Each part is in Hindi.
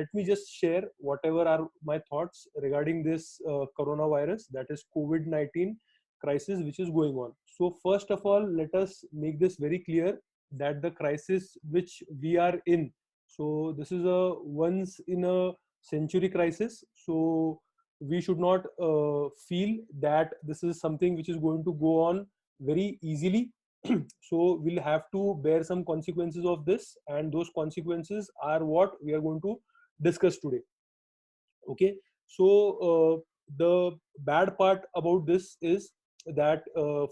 let me just share whatever are my thoughts regarding this coronavirus, that is COVID-19 crisis which is going on. So first of all, let us make this very clear that the crisis which we are in, so this is a once in a century crisis. So we should not feel that this is something which is going to go on very easily. So we'll have to bear some consequences of this, and those consequences are what we are going to discuss today. Okay, so the bad part about this is that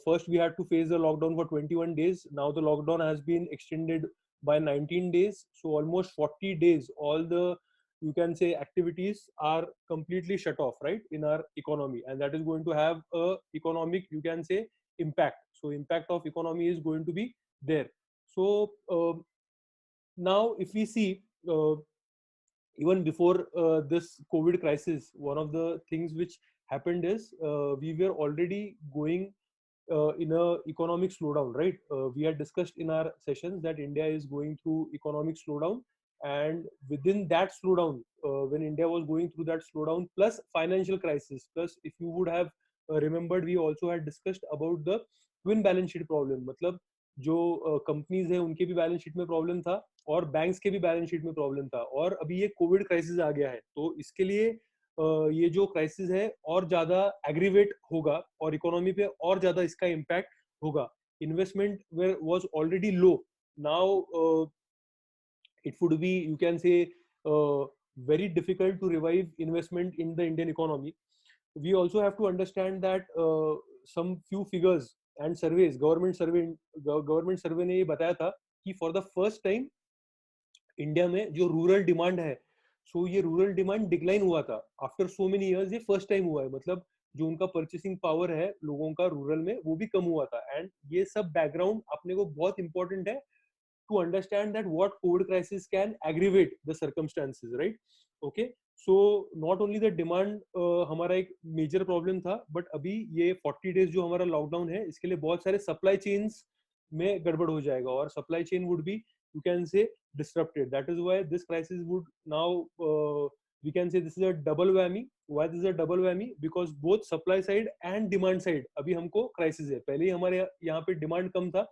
first we had to face the lockdown for 21 days. Now the lockdown has been extended by 19 days, so almost 40 days all the, you can say, activities are completely shut off, right, in our economy, and that is going to have a economic, you can say, impact. So impact of economy is going to be there. So now if we see, even before this COVID crisis, one of the things which happened is we were already going in a economic slowdown, right? We had discussed in our sessions that India is going through economic slowdown, and within that slowdown, when India was going through that slowdown plus financial crisis, plus if you would have remembered, we also had discussed about the twin balance sheet problem. मतलब जो कंपनीज है उनके भी बैलेंस शीट में प्रॉब्लम था, और बैंक्स के भी बैलेंस शीट में प्रॉब्लम था, और अभी ये कोविड क्राइसिस आ गया है, तो इसके लिए ये जो क्राइसिस है और ज्यादा एग्रीवेट होगा और इकोनॉमी पे और ज्यादा इसका इम्पैक्ट होगा. Investment was already low. Now it would be, you can say, very difficult to revive investment in the Indian economy. We also have to understand that some few figures and surveys, government survey ने ये बताया था कि for the first time India में जो रूरल डिमांड है, सो ये रूरल डिमांड डिक्लाइन हुआ था आफ्टर सो मेनी इयर्स. ये फर्स्ट टाइम हुआ है, मतलब जो उनका परचेसिंग पावर है लोगों का रूरल में, वो भी कम हुआ था. एंड ये सब बैकग्राउंड अपने को बहुत इंपॉर्टेंट है to understand that what COVID crisis can aggravate the circumstances, right? Okay, so not only the demand हमारा एक major problem था, but अभी ये 40 days जो हमारा लॉकडाउन है, इसके लिए बहुत सारे supply chains में गड़बड़ हो जाएगा, और supply chain would be, you can say, disrupted. That is why this crisis would now we can say this is a double whammy. Why this is a double whammy? Because both supply side and demand side अभी हमको crisis है. पहले ही हमारे यहाँ पे demand कम था,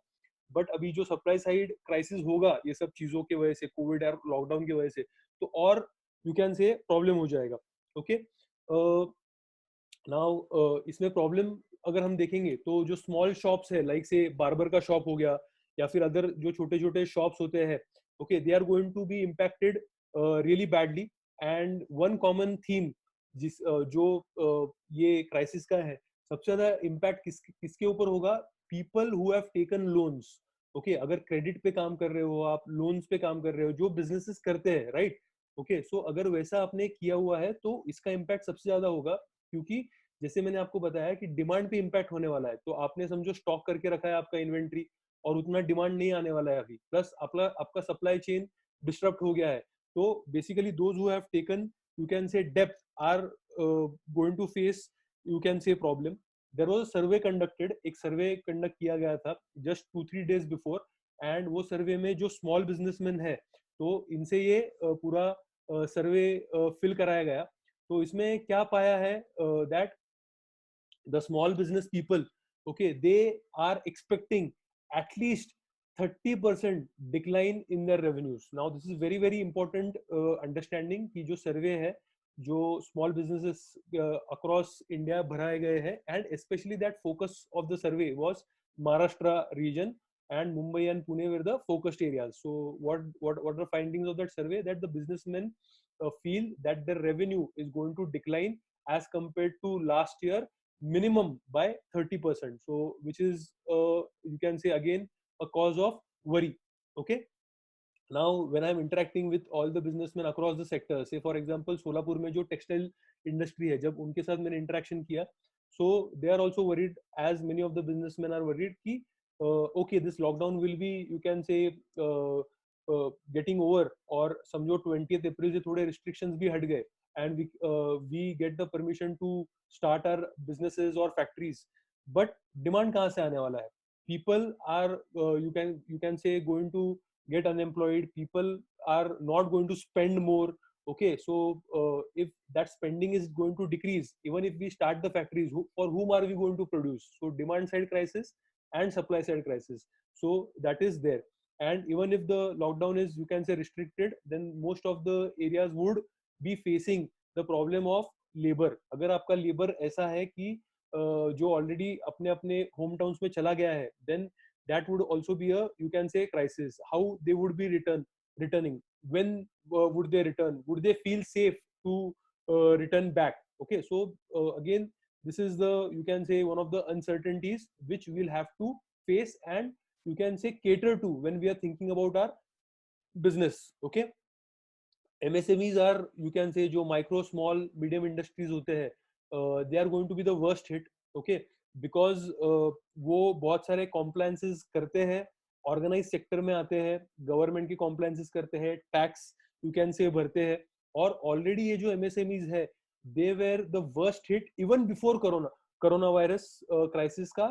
बट अभी जो सप्लाई साइड क्राइसिस होगा ये सब चीजों की वजह से, कोविड और लॉकडाउन की वजह से, तो और यू कैन से प्रॉब्लम हो जाएगा. ओके, नाउ इसमें प्रॉब्लम अगर हम देखेंगे तो जो स्मॉल शॉप्स है, लाइक से बार्बर का शॉप हो गया या फिर अदर जो छोटे छोटे शॉप्स होते हैं, okay, they are going to be impacted really badly. And one common theme जिस जो ये क्राइसिस का है, सबसे ज्यादा इम्पैक्ट किसके ऊपर होगा? People who have taken loans. Okay, अगर क्रेडिट पे काम कर रहे हो आप, लोन्स पे काम कर रहे हो, जो बिजनेसेस करते हैं, राइट? ओके, सो अगर वैसा आपने किया हुआ है तो इसका इम्पैक्ट सबसे ज्यादा होगा, क्योंकि जैसे मैंने आपको बताया कि डिमांड पे इम्पैक्ट होने वाला है. तो आपने समझो स्टॉक करके रखा है आपका इन्वेंट्री, और उतना डिमांड नहीं आने वाला है अभी, प्लस आपका आपका सप्लाई चेन डिस्टर्ब हो गया है. तो basically those who have taken, you can say, depth are going to face, you can say, problem. There was a survey conducted, एक सर्वे कंडक्ट किया गया था जस्ट 2-3 डेज बिफोर, एंड वो सर्वे में जो स्मॉल बिजनेसमैन है, तो इनसे ये पूरा सर्वे फिल कराया गया. तो इसमें क्या पाया है, that the small business people, okay, they are expecting at least 30% decline in their revenues. Now this is very very important understanding कि जो survey है, जो small businesses across India भराए गए हैं, and especially that focus of the survey was Maharashtra region and Mumbai and Pune were the focused areas. So what are the findings of that survey? That the businessmen feel that their revenue is going to decline as compared to last year minimum by 30%. So which is you can say again a cause of worry. Okay, now when I'm interacting with all the businessmen across the sector, say for example Solapur में जो textile industry है, जब उनके साथ मैंने interaction किया, so they are also worried, as many of the businessmen are worried कि okay, this lockdown will be, you can say, getting over, और समझो 20th April से थोड़े restrictions भी हट गए, and we get the permission to start our businesses or factories, but demand कहाँ से आने वाला है? People are you can say going to get unemployed. People are not going to spend more. Okay, so if that spending is going to decrease, even if we start the factories, for whom are we going to produce? So demand side crisis and supply side crisis. So that is there. And even if the lockdown is, you can say, restricted, then most of the areas would be facing the problem of labor. अगर आपका labor ऐसा है कि जो already अपने अपने home towns में चला गया है, then that would also be a, you can say, crisis. How they would be returning, when would they return, would they feel safe to return back? Okay, so again, this is the, you can say, one of the uncertainties which we'll have to face, and you can say cater to when we are thinking about our business. Okay, MSMEs are, you can say, जो micro small medium industries होते हैं, they are going to be the worst hit. Okay, because वो बहुत सारे compliances करते हैं, ऑर्गेनाइज सेक्टर में आते हैं, गवर्नमेंट की कॉम्प्लायंसेस करते हैं, टैक्स यू कैन से भरते हैं, और ऑलरेडी ये जो एमएसएमईज है, they were the worst hit even before corona virus crisis का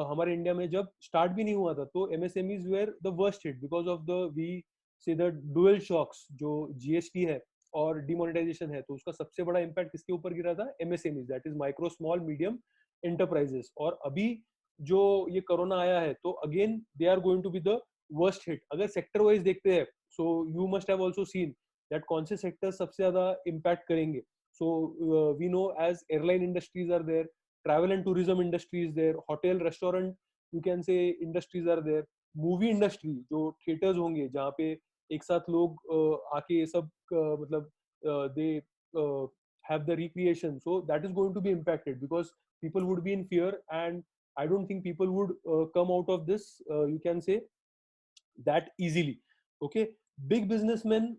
हमारे इंडिया में जब स्टार्ट भी नहीं हुआ था, तो MSMEs were the worst hit because of the, we say the dual shocks, जो जीएसटी है और डिमोनेटाइजेशन है, तो उसका सबसे बड़ा इम्पैक्ट किसके ऊपर गिरा था? MSMEs, that is micro small medium enterprises. और अभी जो ये कोरोना आया है, तो again they are going to be the worst hit. अगर सेक्टर वाइज देखते हैं, so you must have also seen that कौन से सेक्टर सबसे ज्यादा इम्पैक्ट करेंगे. So we know as airline industries are there, travel and tourism industries there, hotel restaurant, you can say, industries are there, movie industry, जो थिएटर्स होंगे जहाँ पे एक साथ लोग आके ये सब मतलब दे have the recreation, so that is going to be impacted because people would be in fear, and I don't think people would come out of this, you can say, that easily. Okay, big businessmen,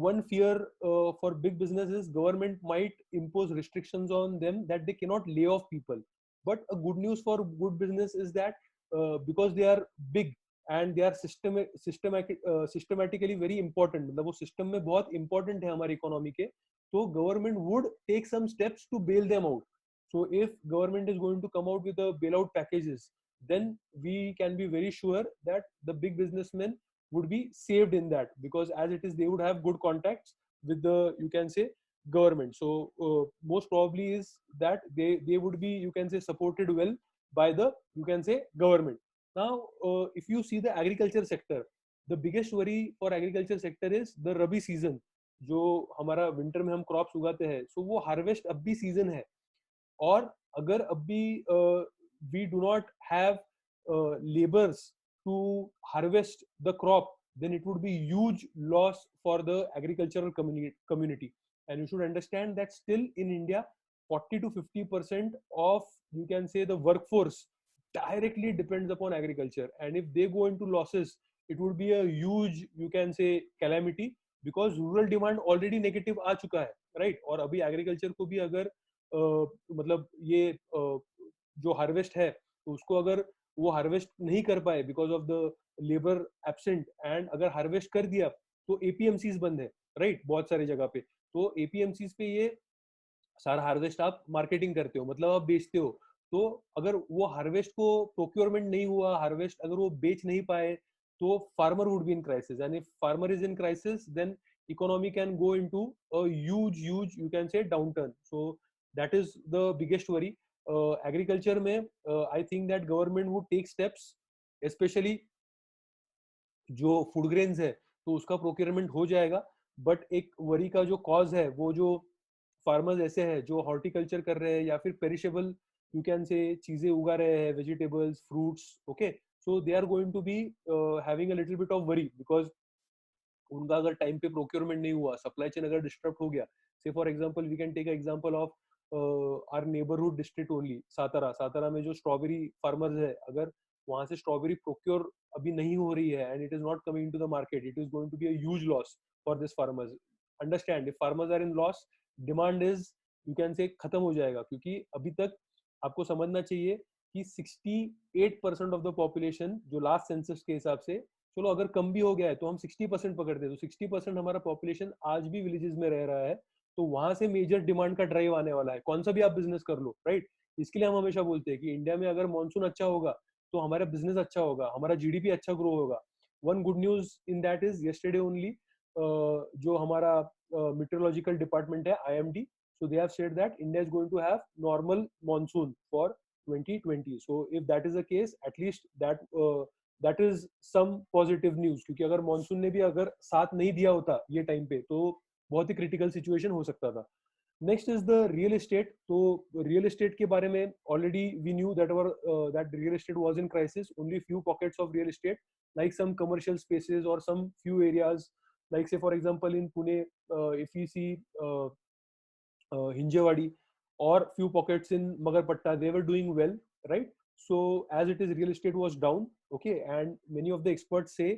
one fear for big business is government might impose restrictions on them that they cannot lay off people. But a good news for good business is that because they are big and they are systematically very important, मतलब वो system में बहुत important है हमारी economy के, तो government would take some steps to bail them out. So if government is going to come out with a bailout packages, then we can be very sure that the big businessmen would be saved in that, because as it is, they would have good contacts with the, you can say, government. So most probably is that they would be, you can say, supported well by the, you can say, government. Now if you see the agriculture sector, the biggest worry for agriculture sector is the rabi season. जो हमारा विंटर में हम क्रॉप्स उगाते हैं, सो वो हार्वेस्ट अब भी सीजन है, और अगर अब भी we do not have laborers to harvest the crop, then it would be huge loss for the agricultural community. And you should understand that still in India, 40 to 50% of, you can say, the workforce directly depends upon agriculture. And if they go into losses, it would be a huge, you can say, calamity, because rural demand already negative आ चुका है, right? और अभी agriculture को भी अगर मतलब ये जो हार्वेस्ट है, तो उसको अगर वो हार्वेस्ट नहीं कर पाए because of the labour absent, and अगर हार्वेस्ट कर दिया तो एपीएमसीज बंद है, राइट, बहुत सारी जगह पे. तो एपीएमसीज पे ये सारा हार्वेस्ट आप मार्केटिंग करते हो, मतलब आप बेचते हो. तो अगर वो हार्वेस्ट को प्रोक्योरमेंट नहीं हुआ, हार्वेस्ट अगर वो बेच नहीं पाए, तो farmer would be in crisis, and if farmer is in crisis, then economy can go into a huge, you can say, downturn. So that is the biggest worry. Agriculture में I think that government would take steps, especially जो फूड ग्रेन्स है, तो उसका प्रोक्योरमेंट हो जाएगा. बट एक वरी का जो कॉज है, वो जो फार्मर्स ऐसे हैं जो हॉर्टिकल्चर कर रहे हैं या फिर पेरिशेबल, यू कैन से, चीजें उगा रहे हैं, vegetables, fruits. Okay, so they are going to be having a little bit of worry, because उनका अगर टाइम पे प्रोक्योरमेंट नहीं हुआ, सप्लाई चेन अगर डिस्टर्ब हो गया. Say for example we can take example of our neighbourhood district only, Satara में जो स्ट्रॉबेरी फार्मर्स है, अगर वहां से स्ट्रॉबेरी प्रोक्योर अभी नहीं हो रही है, and it is not coming to the market, it is going to be a huge loss for this farmers. Understand, if farmers are in loss, demand is, you can say, खत्म हो जाएगा. क्योंकि अभी तक आपको समझना चाहिए कि 68% ऑफ द पॉपुलेशन, जो लास्ट सेंसस के हिसाब से, चलो अगर कम भी हो गया है तो हम 60% पकड़ते हैं, तो 60% हमारा पॉपुलेशन आज भी विलेजेस में रह रहा है. तो वहां से मेजर डिमांड का ड्राइव आने वाला है, कौन सा भी आप बिजनेस कर लो, राइट. इसके लिए हम हमेशा बोलते हैं कि इंडिया में अगर मानसून अच्छा होगा तो हमारा बिजनेस अच्छा होगा, हमारा जीडीपी अच्छा ग्रो होगा. One good news in that is, yesterday only जो हमारा meteorological department है IMD, so they have said that India is going to have normal monsoon for 2020. So if that is the case, at least that is some positive news, क्योंकि अगर मानसून ने भी अगर साथ नहीं दिया होता ये टाइम पे तो बहुत ही क्रिटिकल सिचुएशन हो सकता था. Next is the real estate. तो रियल एस्टेट के बारे में already we knew that real estate was in crisis. Only few pockets of real estate like some commercial spaces or some few areas, like say for example in Pune, if we see Hinjewadi or few pockets in Magarpatta, they were doing well, right? So as it is, real estate was down, okay, and many of the experts say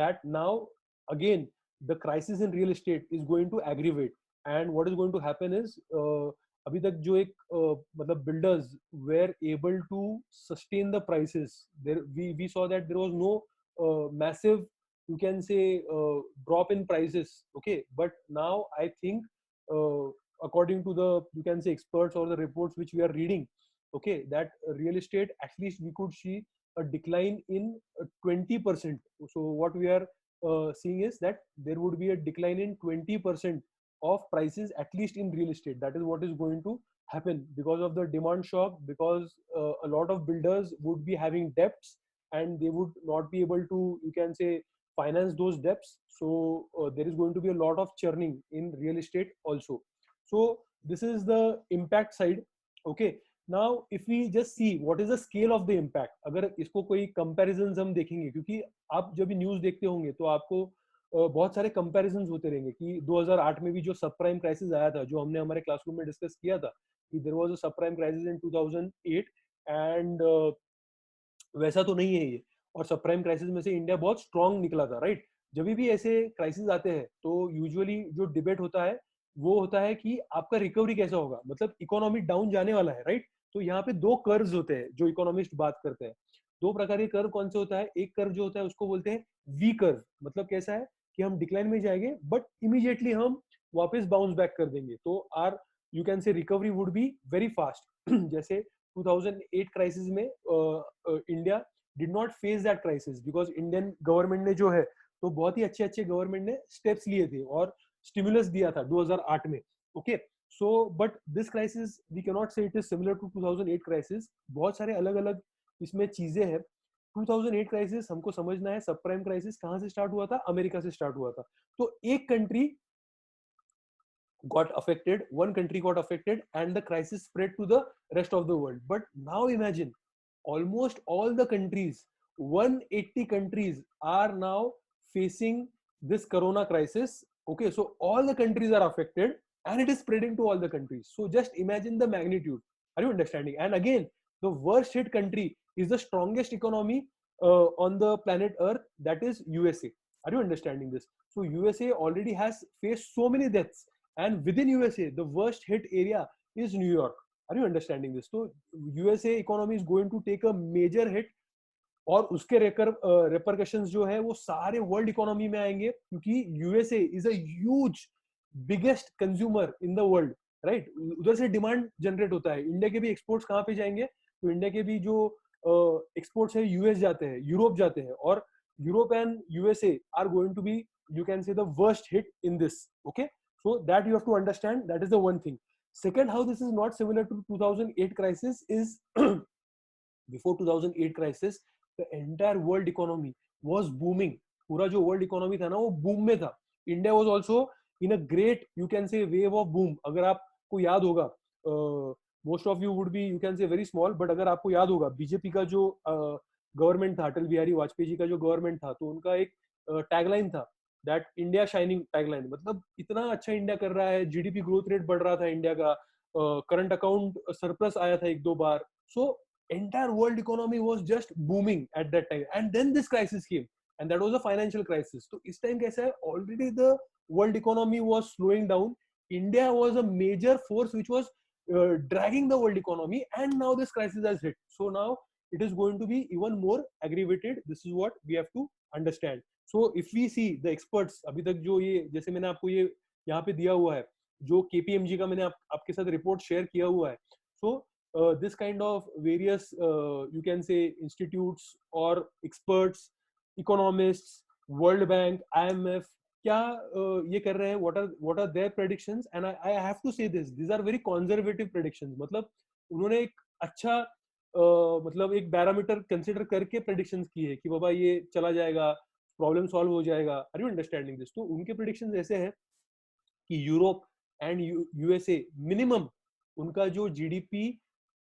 that now again the crisis in real estate is going to aggravate, and what is going to happen is अभी तक जो एक मतलब builders were able to sustain the prices. There we saw that there was no massive, you can say, drop in prices, okay, but now I think according to the, you can say, experts or the reports which we are reading, okay, that real estate at least we could see a decline in 20%. So what we are seeing is that there would be a decline in 20% of prices, at least in real estate. That is what is going to happen because of the demand shock, because a lot of builders would be having debts and they would not be able to, you can say, finance those debts. So there is going to be a lot of churning in real estate also. So this is the impact side. Okay, now if we just see what is the scale of the impact, अगर इसको कोई comparisons हम देखेंगे, क्योंकि आप जब भी न्यूज देखते होंगे तो आपको बहुत सारे comparisons होते रहेंगे कि 2008 में भी जो सबप्राइम क्राइसिस आया था, जो हमने हमारे क्लासरूम में डिस्कस किया था कि there was a subprime crisis in 2008, and वैसा तो नहीं है ये. और सबप्राइम क्राइसिस में से इंडिया बहुत स्ट्रांग निकला था, राइट? जब भी ऐसे क्राइसिस आते हैं तो यूजुअली जो डिबेट होता है वो होता है कि आपका रिकवरी कैसा होगा, मतलब इकोनॉमी डाउन जाने वाला है, राइट? तो यहाँ पे दो कर्व्स होते हैं जो इकोनॉमिस्ट बात करते हैं. दो प्रकार के कर्व कौन से होता है? एक कर्व जो होता है उसको बोलते हैं वी कर्व. मतलब कैसा है कि हम डिक्लाइन में जाएंगे बट इमीडिएटली हम वापस बाउंस बैक कर देंगे, तो our, you can say, recovery would be very fast. जैसे 2008 क्राइसिस में India did not face that crisis because Indian government ने जो है तो बहुत ही अच्छे अच्छे गवर्नमेंट ने स्टेप्स लिए थे और स्टिमुलस दिया था 2008 में. Okay, so but this crisis we can not say it is similar to 2008 crisis. बहुत सारे अलग अलग इसमें चीजें हैं. 2008 क्राइसिस हमको समझना है, सब प्राइम क्राइसिस कहाँ से स्टार्ट हुआ था? अमेरिका से स्टार्ट हुआ था. तो एक country got affected, one country got affected, and the crisis spread to the rest of the world. But now imagine almost all the countries, 180 countries are now facing this corona crisis. Okay, so all the countries are affected and it is spreading to all the countries. So just imagine the magnitude. Are you understanding? And again, the worst hit country is the strongest economy on the planet Earth, that is USA. Are you understanding this? So USA already has faced so many deaths, and within USA the worst hit area is New York. Are you understanding this? So USA economy is going to take a major hit, और उसके repercussions जो है वो सारे वर्ल्ड इकोनॉमी में आएंगे, क्योंकि USA is a huge biggest consumer in the world, right? उधर से डिमांड जनरेट होता है. इंडिया के भी एक्सपोर्ट्स कहाँ पे जाएंगे? तो इंडिया के भी जो एक्सपोर्ट्स है यूएस जाते हैं, यूरोप जाते हैं, और Europe and USA are going to be, you can say, the worst hit in this. Okay, so that you have to understand. That is the one thing. Second, how this is not similar to 2008 crisis is before 2008 crisis the entire world economy was booming. पूरा जो वर्ल्ड इकोनॉमी था ना वो बूम में था. India was also in a great, you can से, वेव ऑफ बूम. अगर आपको याद होगा, most of you would be, you can से, वेरी स्मॉल, बट अगर आपको याद होगा बीजेपी का जो गवर्नमेंट था, अटल बिहारी वाजपेयी जी का जो गवर्नमेंट था, तो उनका एक टैगलाइन था, दैट इंडिया शाइनिंग टैगलाइन. मतलब इतना अच्छा इंडिया कर रहा है, जीडीपी ग्रोथ रेट बढ़ रहा था इंडिया का, करंट अकाउंट सरप्लस आया था एक दो बार. सो entire world economy was just booming at that time, and then this crisis came, and that was a financial crisis. So इस time कैसा है, already the world economy was slowing down. India was a major force which was dragging the world economy, and now this crisis has hit. So now it is going to be even more aggravated. This is what we have to understand. So if we see the experts, अभी तक जो ये, जैसे मैंने आपको ये यहाँ पे दिया हुआ है, जो KPMG का मैंने आपके साथ रिपोर्ट शेयर किया हुआ है. So this kind of various, you can say, institutes or experts, economists, World Bank, IMF, क्या ये कर रहे हैं, what are there predictions, and I have to say this, these are very conservative predictions. मतलब उन्होंने एक अच्छा मतलब एक पैरामीटर कंसिडर करके प्रेडिक्शंस की है कि बाबा ये चला जाएगा, प्रॉब्लम सॉल्व हो जाएगा. Are you understanding this? तो उनके प्रेडिक्शंस ऐसे हैं कि यूरोप एंड यूएसए मिनिमम उनका जो जीडीपी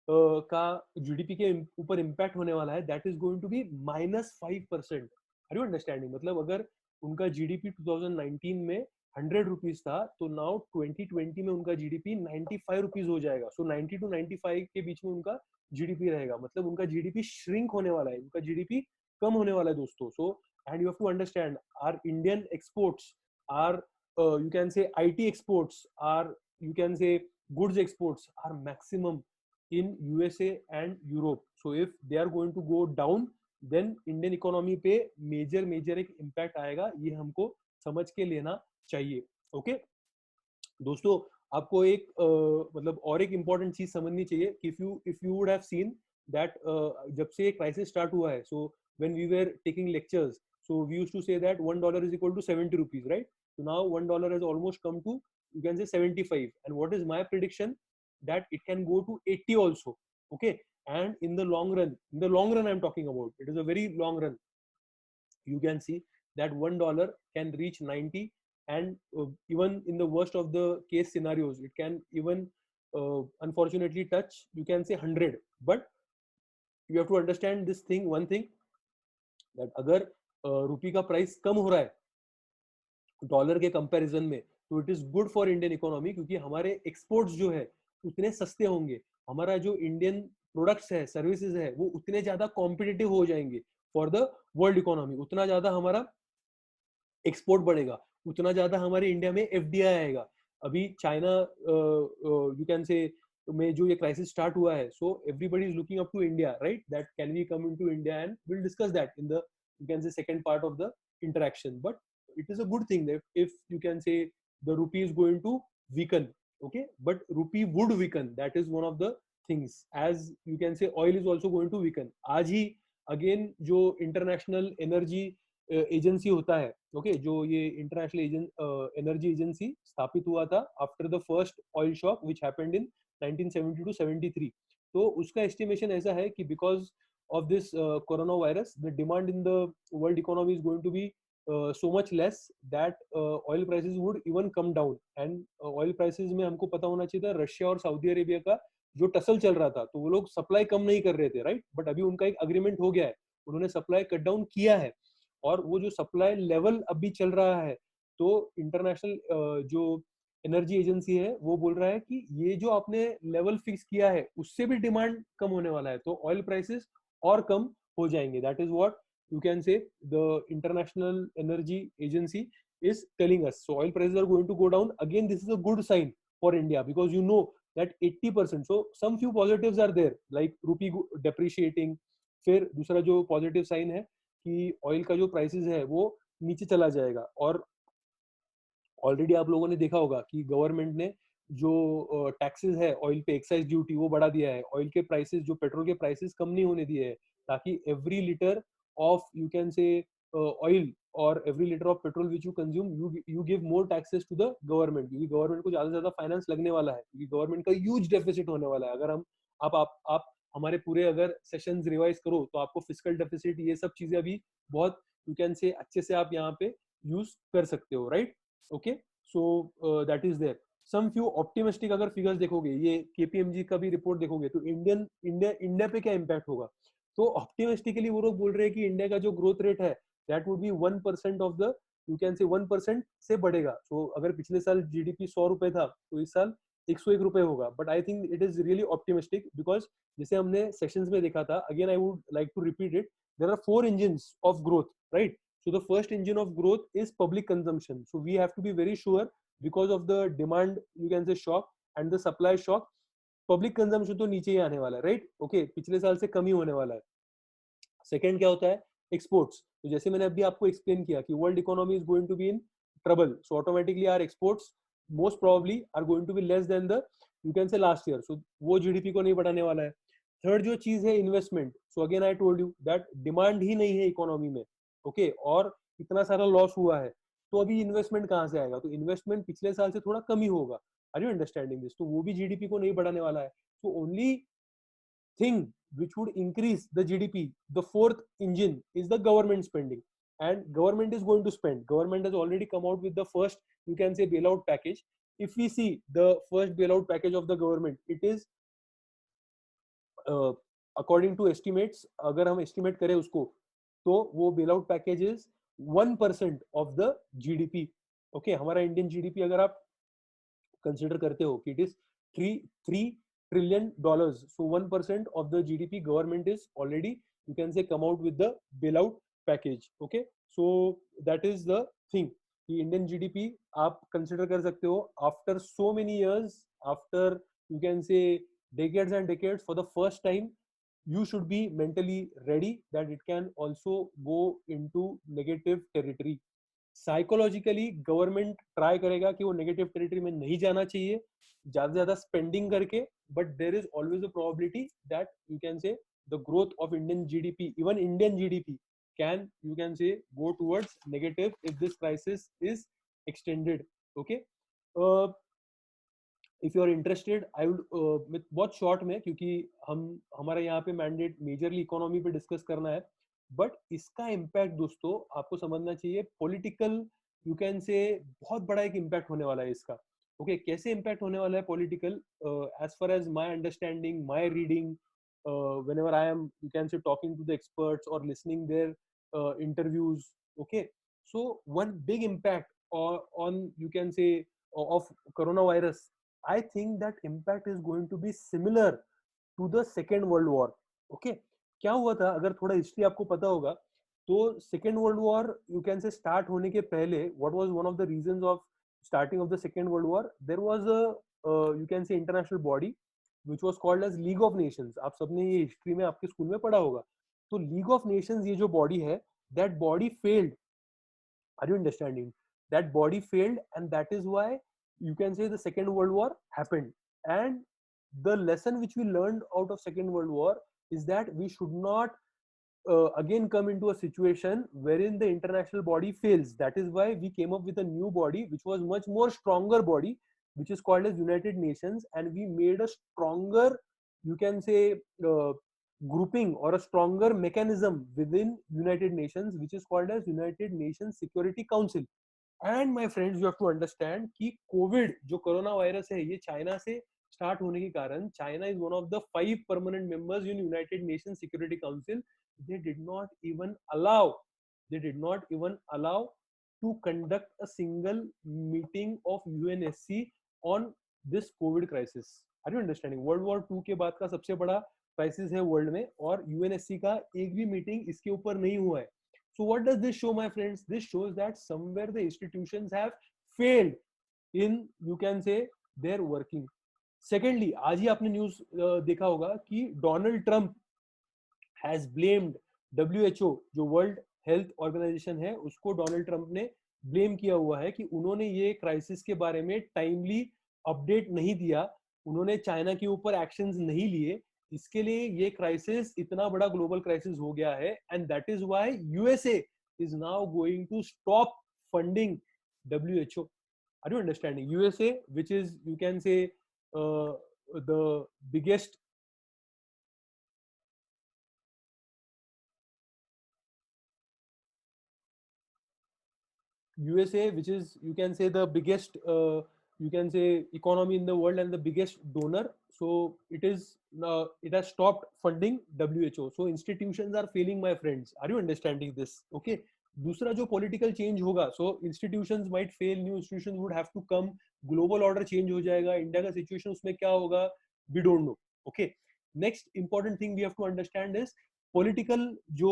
का जीडीपी के ऊपर इम्पैक्ट होने वाला है, that is going to be -5%. Are you understanding? मतलब अगर उनका जीडीपी 2019 में 100 रुपीज था, तो नाउ 2020 में उनका जीडीपी 95 रुपीज हो जाएगा. सो 90 to 95 के बीच में उनका जीडीपी रहेगा. मतलब उनका जीडीपी श्रिंक होने वाला है, उनका जीडीपी कम होने वाला है दोस्तों. So and you have to understand our Indian exports are you can say IT exports, are you can say goods exports are maximum in USA and Europe. So if they are going to go down, then Indian economy पे major एक impact आएगा. ये हमको समझ के लेना चाहिए. ओके दोस्तों, आपको एक मतलब और एक इम्पॉर्टेंट चीज समझनी चाहिए कि if you would have seen that जब से क्राइसिस स्टार्ट हुआ है, so when we were taking lectures, so we used to say that $1 is equal to 70 rupees, right? So now $1 has almost come to, you can say, 75. And what is my prediction? That it can go to 80 also. Okay. And in the long run I'm talking about, it is a very long run. You can see that $1 can reach 90, and even in the worst of the case scenarios, it can even unfortunately touch, you can say, 100. But you have to understand this thing, one thing, that अगर रुपी का प्राइस कम हो रहा है डॉलर के कंपैरिजन में, तो it is good for Indian economy, क्योंकि हमारे एक्सपोर्ट्स जो है उतने सस्ते होंगे, हमारा जो इंडियन प्रोडक्ट्स है, सर्विसेज है, वो उतने ज्यादा कॉम्पिटिटिव हो जाएंगे फॉर द वर्ल्ड इकोनॉमी. उतना ज्यादा हमारा एक्सपोर्ट बढ़ेगा, उतना ज्यादा हमारे इंडिया में एफडीआई आएगा. अभी चाइना यू कैन से में जो ये क्राइसिस स्टार्ट हुआ है, so everybody is looking up to India, right? That can we come into India, and will discuss that in the, you can say, second part of the interaction. But it is a good thing that if you can say the rupee is going to weaken, okay, but rupee would weaken, that is one of the things. As you can say, oil is also going to weaken. आज ही again जो international energy एजेंसी होता है, ओके, जो ये इंटरनेशनल एनर्जी एजेंसी स्थापित हुआ था after the first oil shock which happened in 1970 to 73. तो उसका एस्टिमेशन ऐसा है कि because of this coronavirus, the demand in the world economy is going to be so much less that oil prices would even come down. And oil prices में हमको पता होना चाहिए था, रशिया और सऊदी अरेबिया का जो टसल चल रहा था, तो वो लोग सप्लाई कम नहीं कर रहे थे, राइट? बट अभी उनका एक अग्रीमेंट हो गया है, उन्होंने सप्लाई कट डाउन किया है, और वो जो सप्लाई लेवल अभी चल रहा है, तो इंटरनेशनल जो एनर्जी एजेंसी है वो बोल रहा है कि ये जो आपने लेवल फिक्स किया है उससे भी डिमांड कम होने वाला है, तो ऑयल प्राइसेस और कम हो जाएंगे. That is what you can say the international energy agency is telling us. So oil prices are going to go down. Again, this is a good sign for India, because you know that 80%. So some few positives are there, like rupee depreciating. फिर दूसरा जो पॉजिटिव साइन है कि ऑयल का जो प्राइसेस है वो नीचे चला जाएगा. और ऑलरेडी आप लोगों ने देखा होगा कि गवर्नमेंट ने जो टैक्सेस है ऑयल पे, एक्साइज ड्यूटी, वो बढ़ा दिया है. ऑयल के प्राइसेस, जो पेट्रोल के प्राइसेस कम नहीं होने दिए हैं, ताकि every litre of, you can say, oil और every litre of petrol which you consume, you give more taxes to the government, क्योंकि गवर्नमेंट को ज्यादा से ज्यादा फाइनेंस लगने वाला है, क्योंकि गवर्नमेंट का ह्यूज डेफिसिट होने वाला है. अगर हम आप हमारे पूरे अगर सेशंस रिवाइज करो, तो आपको फिस्कल डेफिसिट, ये सब चीजें अभी बहुत, यू कैन से, अच्छे से आप यहाँ पे यूज कर सकते हो, right? Okay, so that is there. Some few optimistic अगर फिगर्स देखोगे, ये केपीएमजी का भी रिपोर्ट देखोगे, तो इंडिया पे क्या इम्पैक्ट होगा. तो ऑप्टिमिस्टिकली वो लोग बोल रहे हैं कि इंडिया का जो ग्रोथ रेट है, that would be 1% of the, you can से 1% से बढ़ेगा. सो अगर पिछले साल जीडीपी 100 रुपए था, तो इस साल 101 रुपए होगा. But I think it is really optimistic, because जैसे हमने सेशंस में देखा था, again I would like to repeat it, there are 4 engines of growth, right? So the first engine of growth is public consumption. So we have to be very sure, because of the demand, you can say, shock and the supply shock, public consumption तो नीचे ही आने वाला है, right? Okay, पिछले साल से कम ही होने वाला है. सेकेंड क्या होता है? एक्सपोर्ट्स. तो जैसे मैंने अभी आपको एक्सप्लेन किया कि world economy is going to be in trouble, so automatically our exports most probably are going to be less than the, you can say, last year. So वो जीडीपी को नहीं बढ़ाने वाला है. थर्ड जो चीज है, investment. So again I told you that demand ही नहीं है इकोनॉमी में, ओके, और इतना सारा लॉस हुआ है, तो अभी इन्वेस्टमेंट कहाँ से आएगा? तो इन्वेस्टमेंट पिछले साल से थोड़ा कम ही होगा। Are you understanding this? तो वो भी जीडीपी को नहीं बढ़ाने वाला है। तो only thing which would increase the GDP, the fourth engine is the government spending. And government is going to spend. Government has already come out with the first, you can say, bailout package. If we see the first bailout package of the government, it is according to estimates, अगर हम estimate करें उसको, तो वो bailout package is 1% of the GDP. Okay, हमारा Indian GDP अगर आप consider करते हो कि it is 3 trillion dollars, so 1% of the GDP government is already, you can say, come out with the bailout package. Okay, so that is the thing कि Indian GDP आप consider कर सकते हो after so many years, after, you can say, decades and decades, for the first time you should be mentally ready that it can also go into negative territory. Psychologically government try करेगा कि वो नेगेटिव टेरिटरी में नहीं जाना चाहिए ज्यादा से ज्यादा स्पेंडिंग करके, but there is always a probability that, you can say, the growth of Indian GDP, even Indian GDP can, you can say, go towards negative if this crisis is extended. Okay, if you are interested I would, बहुत शॉर्ट में, क्योंकि हम हमारा यहाँ पे मैंडेट मेजरली इकोनॉमी पे डिस्कस करना है, बट इसका इम्पैक्ट दोस्तों आपको समझना चाहिए पॉलिटिकल, यू कैन से, बहुत बड़ा एक इम्पैक्ट होने वाला है इसका. ओके, कैसे इम्पैक्ट होने वाला है political? As far as my understanding, my reading, whenever I am, you can say, talking to the experts or listening their interviews. Okay, so one big impact on, you can say, of coronavirus, I think that impact is going to be similar to the Second World War. Okay, क्या हुआ था, अगर थोड़ा हिस्ट्री आपको पता होगा, तो Second World War, you can say, start होने के पहले, what was one of the reasons of starting of the Second World War? There was a, you can say, international body which was called as League of Nations. आप सबने ये हिस्ट्री में आपके स्कूल में पढ़ा होगा. तो लीग ऑफ नेशंस, ये जो बॉडी है, that body failed. Are you understanding? That body failed, and that is why, you can say, the Second World War happened. And the lesson which we learned out of Second World War is that we should not again come into a situation wherein the international body fails. That is why we came up with a new body which was much more stronger body, which is called as United Nations, and we made a stronger, you can say, grouping or a stronger mechanism within United Nations, which is called as United Nations Security Council. And my friends, you have to understand कि कोविड जो कोरोना वायरस है, ये चाइना से स्टार्ट होने के कारण, China is one of the 5 permanent members in United Nation Security Council. They did not even allow, they did not even allow to conduct a single meeting of UNSC on this COVID crisis. Are you understanding? World War II के बाद का सबसे बड़ा क्राइसिस है वर्ल्ड में, और यूएनएससी का एक भी मीटिंग इसके ऊपर नहीं हुआ है. So what does this show, my friends? This shows that somewhere the institutions have failed in, you can say, their working. Secondly, आज ही आपने न्यूज देखा होगा कि Donald Trump has blamed WHO, जो वर्ल्ड हेल्थ ऑर्गेनाइजेशन है, उसको डोनाल्ड ट्रंप ने ब्लेम किया हुआ है कि उन्होंने ये क्राइसिस के बारे में टाइमली अपडेट नहीं दिया, उन्होंने चाइना के ऊपर एक्शंस नहीं लिए, इसके लिए ये क्राइसिस इतना बड़ा ग्लोबल क्राइसिस हो गया है. And that is why USA is now going to stop funding WHO. Are you understanding? USA, which is, you can say, the biggest, USA, which is, you can say, the biggest, you can say, economy in the world and the biggest donor. So it is, it has stopped funding WHO. So institutions are failing, my friends. Are you understanding this? Okay. दूसरा जो पॉलिटिकल चेंज होगा, so institutions might fail, new institutions would have to come, global order change हो जाएगा, इंडिया का सिचुएशन उसमें क्या होगा, we don't know. Okay, next important thing we have to understand is political जो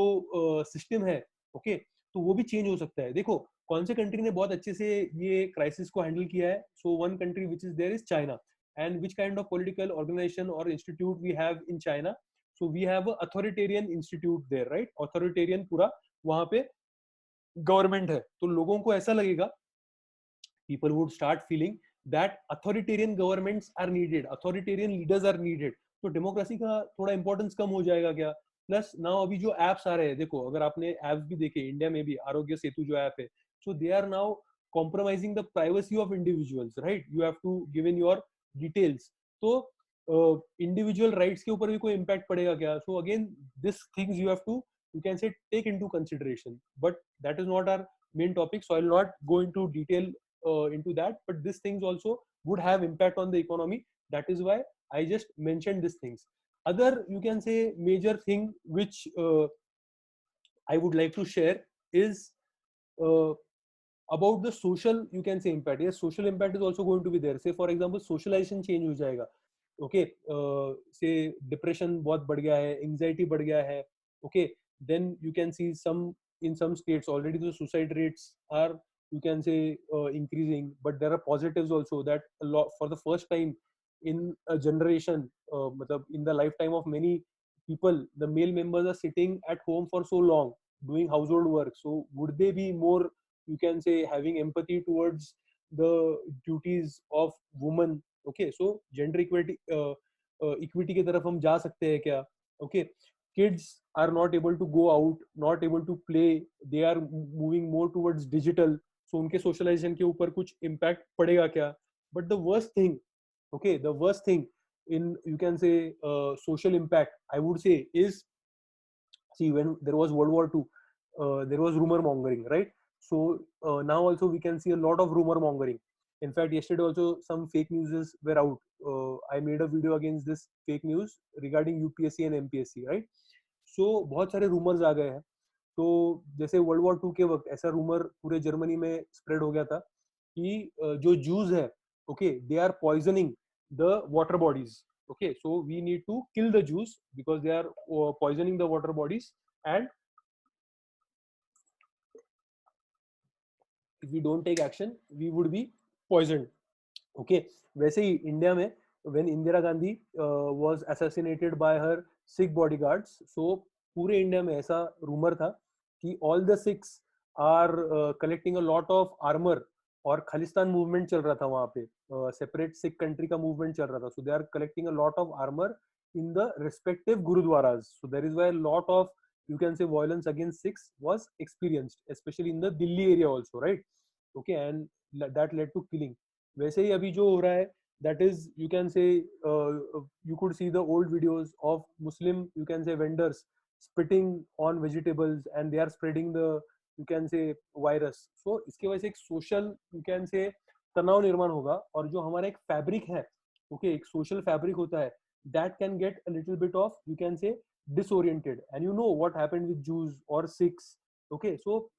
सिस्टम है, ओके, तो वो भी चेंज हो सकता है. देखो कौन से कंट्री ने बहुत अच्छे से ये क्राइसिस को हैंडल किया है. So one country which is there is China. And which kind of political organisation और institute we have in China? So we have authoritarian institute there, right? Authoritarian पूरा वहां पे गवर्नमेंट है, तो लोगों को ऐसा लगेगा, people would start feeling that authoritarian governments are needed, authoritarian leaders are needed. तो डेमोक्रेसी का थोड़ा इंपॉर्टेंस कम हो जाएगा क्या? प्लस नाउ अभी जो एप्स आ रहे हैं, देखो अगर आपने एप्स भी देखे इंडिया में भी, आरोग्य सेतु जो ऐप है, so they are now compromising the privacy of individuals, right? You have to give in your details. So individual rights के ऊपर भी कोई impact पड़ेगा क्या? So again, these things you have to, you can say, take into consideration. But that is not our main topic, so I'll not go into detail into that. But these things also would have impact on the economy. That is why I just mentioned these things. Other, you can say, major thing which I would like to share is uh, about the social, you can say, impact. Yes, social impact is also going to be there. Say for example, socialization change हो जाएगा. Okay, say depression बहुत बढ़ गया है, anxiety बढ़ गया है. Okay, then you can see some, in some states already the suicide rates are, you can say, increasing. But there are positives also, that a lot, for the first time in a generation, matlab in the lifetime of many people, the male members are sitting at home for so long doing household work. So would they be more, you can say, having empathy towards the duties of women? Okay, so gender equality, equity की तरफ हम जा सकते हैं क्या? Okay, kids are not able to go out, not able to play, they are moving more towards digital. So उनके socialization के ऊपर कुछ impact पड़ेगा क्या? But the worst thing, okay, the worst thing in, you can say, social impact, I would say, is, see, when there was World War II, there was rumor mongering, right? So now also we can see a lot of rumor mongering. In fact, yesterday also some fake news were out. I made a video against this fake news regarding UPSC and MPSC, right? So बहुत सारे rumors आ गए हैं. तो जैसे वर्ल्ड वॉर टू के वक्त ऐसा रूमर पूरे जर्मनी में स्प्रेड हो गया था कि जो जूस है, okay, they are poisoning the water bodies. Okay, so we need to kill the Jews because they are poisoning the water bodies, and if we don't take action, we would be poisoned. Okay, वैसे ही इंडिया में, when Indira Gandhi was assassinated by her Sikh bodyguards, so पूरे इंडिया में ऐसा रूमर था कि all the Sikhs are collecting a lot of armor, और खालिस्तान मूवमेंट चल रहा था वहां पे, सेपरेट सिख कंट्री का मूवमेंट चल रहा था. So they are collecting a lot of armour in the respective gurudwaras. So there is why a lot of, you can say, violence against Sikhs was experienced, especially in the Delhi area also, right? Okay, and that led to killing. वैसे ही अभी जो हो रहा है, that is, you can say, you could see the old videos of Muslim, you can say, vendors spitting on vegetables, and they are spreading the, you can say, virus. So इसके वजह से एक social, you can say, तनाव निर्माण होगा. और जो हमारा एक फैब्रिक है, okay, एक social fabric होता है, that can get a little bit of, you can say, disoriented. And you know what happened with Jews or Sikhs. Okay, so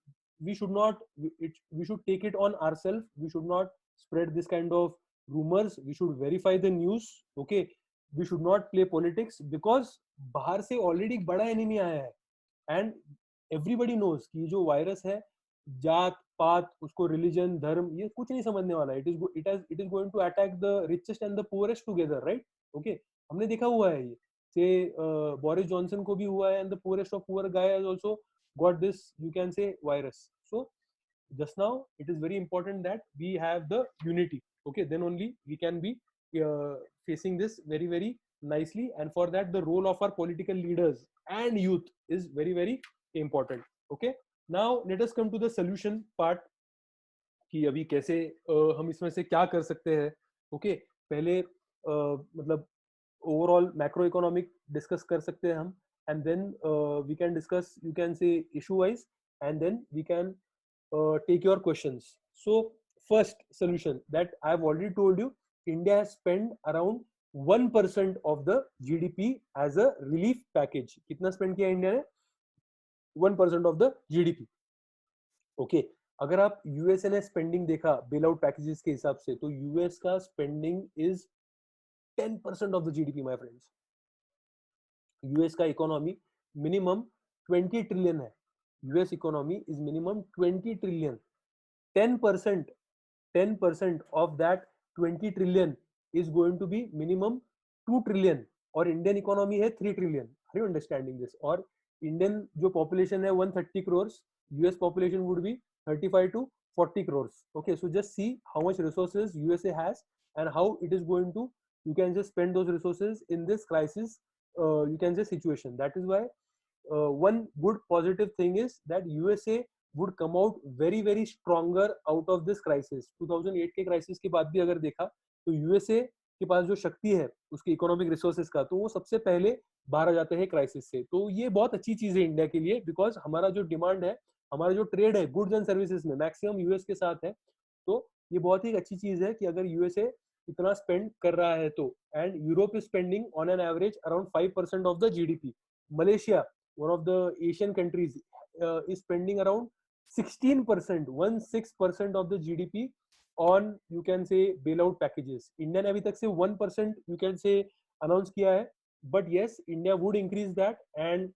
we should not, we should take it on ourselves. We should not spread this kind of rumors. We should verify the news. Okay, we should not play politics, because बाहर से already एक बड़ा enemy आया है. And everybody knows कि जो वायरस है, जात पात, उसको रिलीजन, धर्म, ये कुछ नहीं समझने वाला. It is going to attack the richest and the poorest together, right? Okay, हमने देखा हुआ है ये. से बोरिस जॉनसन को भी हुआ है, and the poorest of poor guy has also got this, you can से, virus. So just now it is very important that we have the unity. Okay, then only we can be facing this very very nicely. And for that, the role of our political leaders and youth is very very important. Okay, now let us come to the solution part, कि अभी कैसे हम इसमें से क्या कर सकते हैं. ओके, पहले मतलब ओवरऑल मैक्रो इकोनॉमिक डिस्कस कर सकते हैं हम, and then we can discuss, you can say, issue wise, and then we can take your questions. So first solution that I have already told you, India has spent around 1% of the GDP as a relief package. कितना spend किया इंडिया ने? 1% of the GDP. Okay, अगर आप यूएसए ने स्पेंडिंग देखा बेल आउट पैकेजेस के हिसाब से, तो यूएस का spending is 10% of the GDP, my friends. US का इकोनॉमी मिनिमम 20 ट्रिलियन है. US economy is minimum 20 trillion. 10%, 10% of that 20 trillion is going to be minimum 2 trillion, और इंडियन इकोनॉमी है 3 trillion. Are you understanding this? और इंडियन जो पॉपुलेशन है 130 crores, US population would be 35 to 40 crores. Okay, so just see how much resources USA has and how it is going to, you can just spend those resources in this crisis, you can say, situation. That is why one good positive thing is that USA would come out very stronger out of this crisis. 2008 के क्राइसिस के बाद भी अगर देखा तो यूएसए के पास जो शक्ति है उसकी इकोनॉमिक रिसोर्सेज का, तो वो सबसे पहले बाहर आ जाते हैं क्राइसिस से. तो ये बहुत अच्छी चीज है इंडिया के लिए, बिकॉज हमारा जो डिमांड है, हमारा जो ट्रेड है गुड्स एंड सर्विसेज में मैक्सिमम यूएस के साथ है. तो ये बहुत ही अच्छी चीज है कि अगर यूएसए इतना स्पेंड कर रहा है तो. And Europe is spending on an average around 5% of the GDP. Malaysia, one of the Asian countries, is spending around 16%, 16% of the GDP on, you can say, bailout packages. India ने अभी तक से 1% you can say announce किया है, but yes, India would increase that, and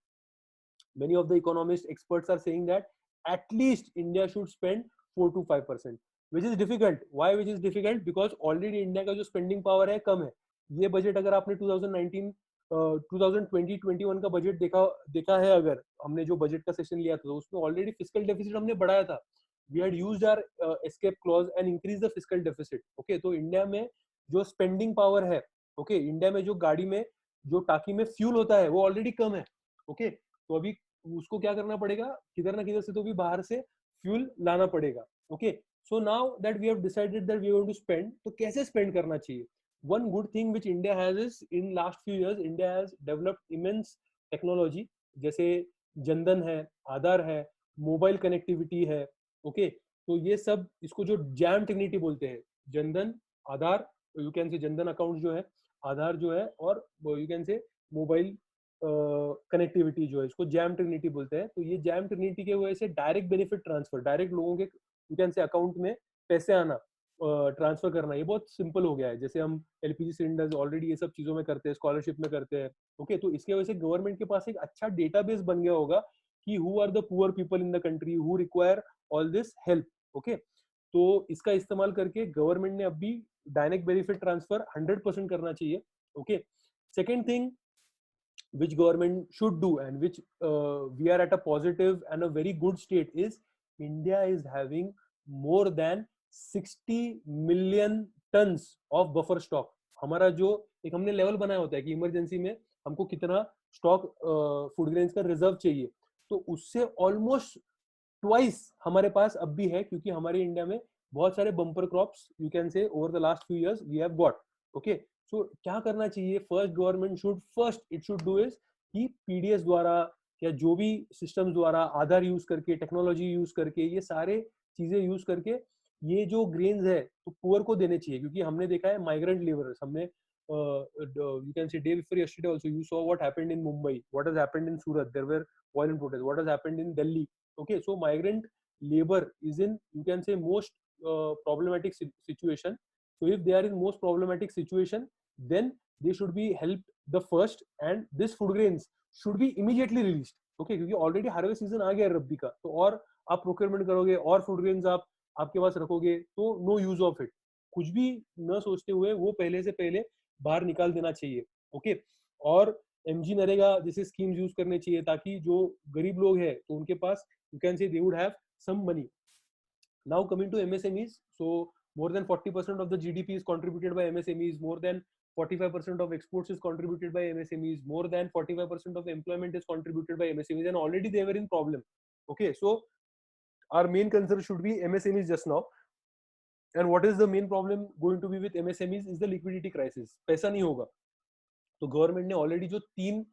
many of the economist experts are saying that at least India should spend 4 to 5%, which is difficult. Why which is difficult? Because already India का जो spending power है कम है. ये बजट अगर आपने 2019 2020-21 का बजट देखा है, अगर हमने जो बजट का सेशन लिया था तो उसमें ऑलरेडी फिस्कल डेफिसिट हमने बढ़ाया था. We had used our escape clause and increase the fiscal deficit. Okay, तो इंडिया में जो स्पेंडिंग पावर है, ओके, इंडिया में जो गाड़ी में जो टाकी में फ्यूल होता है वो ऑलरेडी कम है. ओके, तो अभी उसको क्या करना पड़ेगा, किधर ना किधर से तो भी बाहर से फ्यूल लाना पड़ेगा. Okay, so now that we have decided that we want to spend, तो कैसे स्पेंड करना चाहिए. One good thing which India has is, in last few years India has developed immense technology. जैसे जनधन है, आधार है, मोबाइल कनेक्टिविटी है. ओके, तो ये सब, इसको जो जैम टेक्निटी बोलते हैं, जनधन, आधार, यू कैन से जनधन अकाउंट जो है, आधार जो है, और यू कैन से मोबाइल कनेक्टिविटी जो है, इसको जैम ट्रिनिटी बोलते हैं. तो ये जैम ट्रिनिटी के वजह से डायरेक्ट बेनिफिट ट्रांसफर, डायरेक्ट लोगों के यू कैन से अकाउंट में पैसे आना, ट्रांसफर करना, ये बहुत सिंपल हो गया है. जैसे हम एलपीजी सिलेंडर्स ऑलरेडी ये सब चीजों में करते हैं, स्कॉलरशिप में करते हैं. ओके, तो इसके वजह से गवर्नमेंट के पास एक अच्छा डेटाबेस बन गया होगा कि who are the poor people in the country who require all this help. Okay, तो इसका इस्तेमाल करके गवर्नमेंट ने अभी डायरेक्ट बेनिफिट ट्रांसफर 100% करना चाहिए. Okay, second thing which government should do, and which we are at a positive and a very good state, is India is having more than 60 million tons of buffer stock. हमारा जो एक हमने लेवल बनाया होता है कि इमरजेंसी में हमको कितना स्टॉक फूड ग्रेन्स का रिजर्व चाहिए, तो उससे ऑलमोस्ट ट्वाइस हमारे पास अब भी है, क्योंकि हमारे इंडिया में बहुत सारे bumper crops you can say over the last few years we have got. Okay, so क्या करना चाहिए, first government should first it should do is कि पीडीएस द्वारा या जो भी सिस्टम्स द्वारा, आधार यूज करके, टेक्नोलॉजी यूज करके, ये सारे चीजें यूज करके ये जो ग्रेन्स है तो पुअर को देने चाहिए. क्योंकि हमने देखा है माइग्रेंट लेबरर्स, हमने you can say day before yesterday also you saw what happened in Mumbai, what has happened in Surat, there were violent protests, what has happened in Delhi. Okay, so migrant labor is in, you can say, most problematic situation. So if they are in most problematic situation, then they should be helped the first, and this food grains should be immediately released. Okay, क्योंकि ऑलरेडी हार्वेस्ट सीजन आ गया है रब्बी का, तो और आप प्रोक्योरमेंट करोगे और फूड ग्रेन्स आप आपके पास रखोगे तो नो यूज ऑफ इट. कुछ भी न सोचते हुए वो पहले से पहले बाहर निकाल देना चाहिए. ओके, और एमजी नरेगा जैसे स्कीम्स यूज करने चाहिए, ताकि जो गरीब लोग हैं तो उनके पास, you can say, they would have some money. Now coming to MSMEs, so more than 40% of the GDP is contributed by MSMEs, more than 45% of exports is contributed by MSMEs, more than 45% of employment is contributed by MSMEs, and already they were in problem. Okay, so our main concern should be MSMEs just now. And what is the main problem going to be with MSMEs is the liquidity crisis. पैसा नहीं होगा, तो गवर्नमेंट ने ऑलरेडी जो 3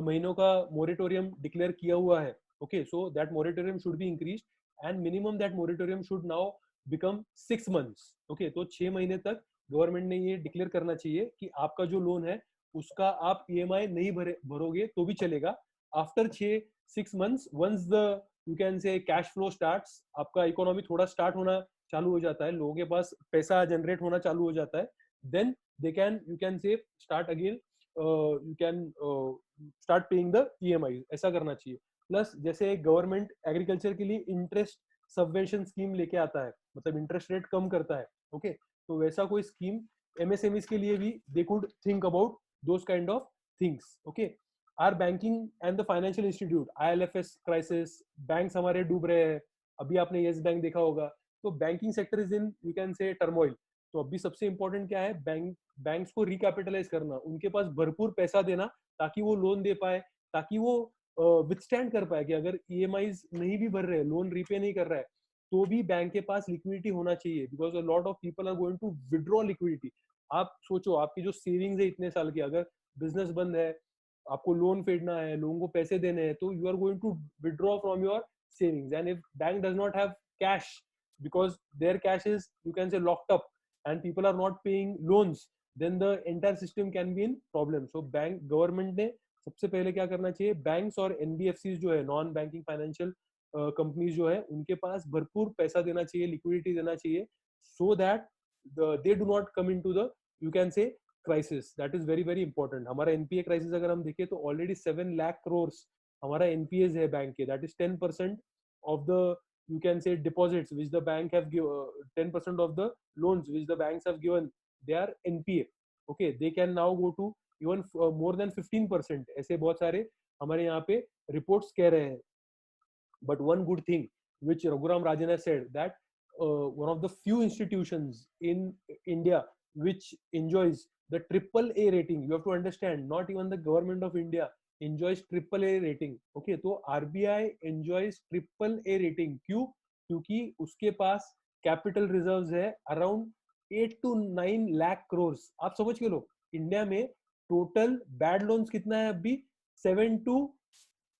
महीनों का मोरेटोरियम डिक्लेयर किया हुआ है. Okay, so that moratorium should be increase, and minimum that moratorium should now become 6 months. Okay, तो 6 महीने तक गवर्नमेंट ने ये डिक्लेयर करना चाहिए कि आपका जो लोन है उसका आप ईएमआई नहीं भरोगे तो भी चलेगा. After 6 months, once the, you can say, cash flow starts, आपका इकोनॉमी थोड़ा स्टार्ट होना चालू हो जाता है, लोगों के पास पैसा जनरेट होना चालू हो जाता है, then they can, you can say, start again, you can start paying the EMI. ऐसा करना चाहिए. प्लस जैसे गवर्नमेंट एग्रीकल्चर के लिए इंटरेस्ट सबवेंशन स्कीम लेके आता है, मतलब इंटरेस्ट रेट कम करता है. ओके, तो वैसा कोई स्कीम एमएसएमईज के लिए भी they could think about those kind of things. Okay, our banking and the financial institute, ILFS crisis, banks हमारे डूब रहे हैं. अभी आपने यस बैंक देखा होगा. तो banking sector is in, you can से, टर्मोइल. तो अभी सबसे इंपॉर्टेंट क्या है, बैंक्स को रिकैपिटलाइज करना, उनके पास भरपूर पैसा देना ताकि वो लोन दे पाए, ताकि वो विथस्टैंड कर पाए कि अगर ईएमआईज नहीं भी भर रहे, लोन रीपे नहीं कर रहा है, तो भी बैंक के पास लिक्विडिटी होना चाहिए, because a lot of people are going to withdraw liquidity. आप सोचो, आपकी जो सेविंग्स है इतने साल की, अगर बिजनेस बंद है, आपको लोन फेडना है, लोगों को पैसे देने हैं, तो you are going to withdraw from your savings. And if bank does not have cash, because their cash is, you can say, locked up, and people are not paying loans, then the entire system can be in problem. So bank, government ने सबसे पहले क्या करना चाहिए, बैंक्स और एनबीएफसी जो है, नॉन बैंकिंग फाइनेंशियल कंपनीज जो है, उनके पास भरपूर पैसा देना चाहिए, लिक्विडिटी देना चाहिए, so that they do not come into the, you can से, crisis. That is very very important. हमारा एनपीए क्राइसिस अगर हम देखें तो ऑलरेडी 7 लाख करोड़ हमारा एनपीएस है बैंक के, that is 10% of the, you can say, deposits which the bank have given, 10% of the loans which the banks have given, they are npa, okay, they can now go to even more than 15%। ऐसे बहुत सारे हमारे यहाँ पे रिपोर्ट्स कह रहे हैं। but one good thing which Raghuram Rajan has said, that one of the few institutions in India which enjoys the triple A rating, you have to understand, not even the government of India enjoys triple A rating, okay, तो RBI enjoys triple A rating। क्यों? क्योंकि उसके पास कैपिटल रिजर्व्स है अराउंड 8 to 9 लाख करोड़। आप समझ के लो, इंडिया में टोटल बैड लोन्स कितना है अभी, 7 to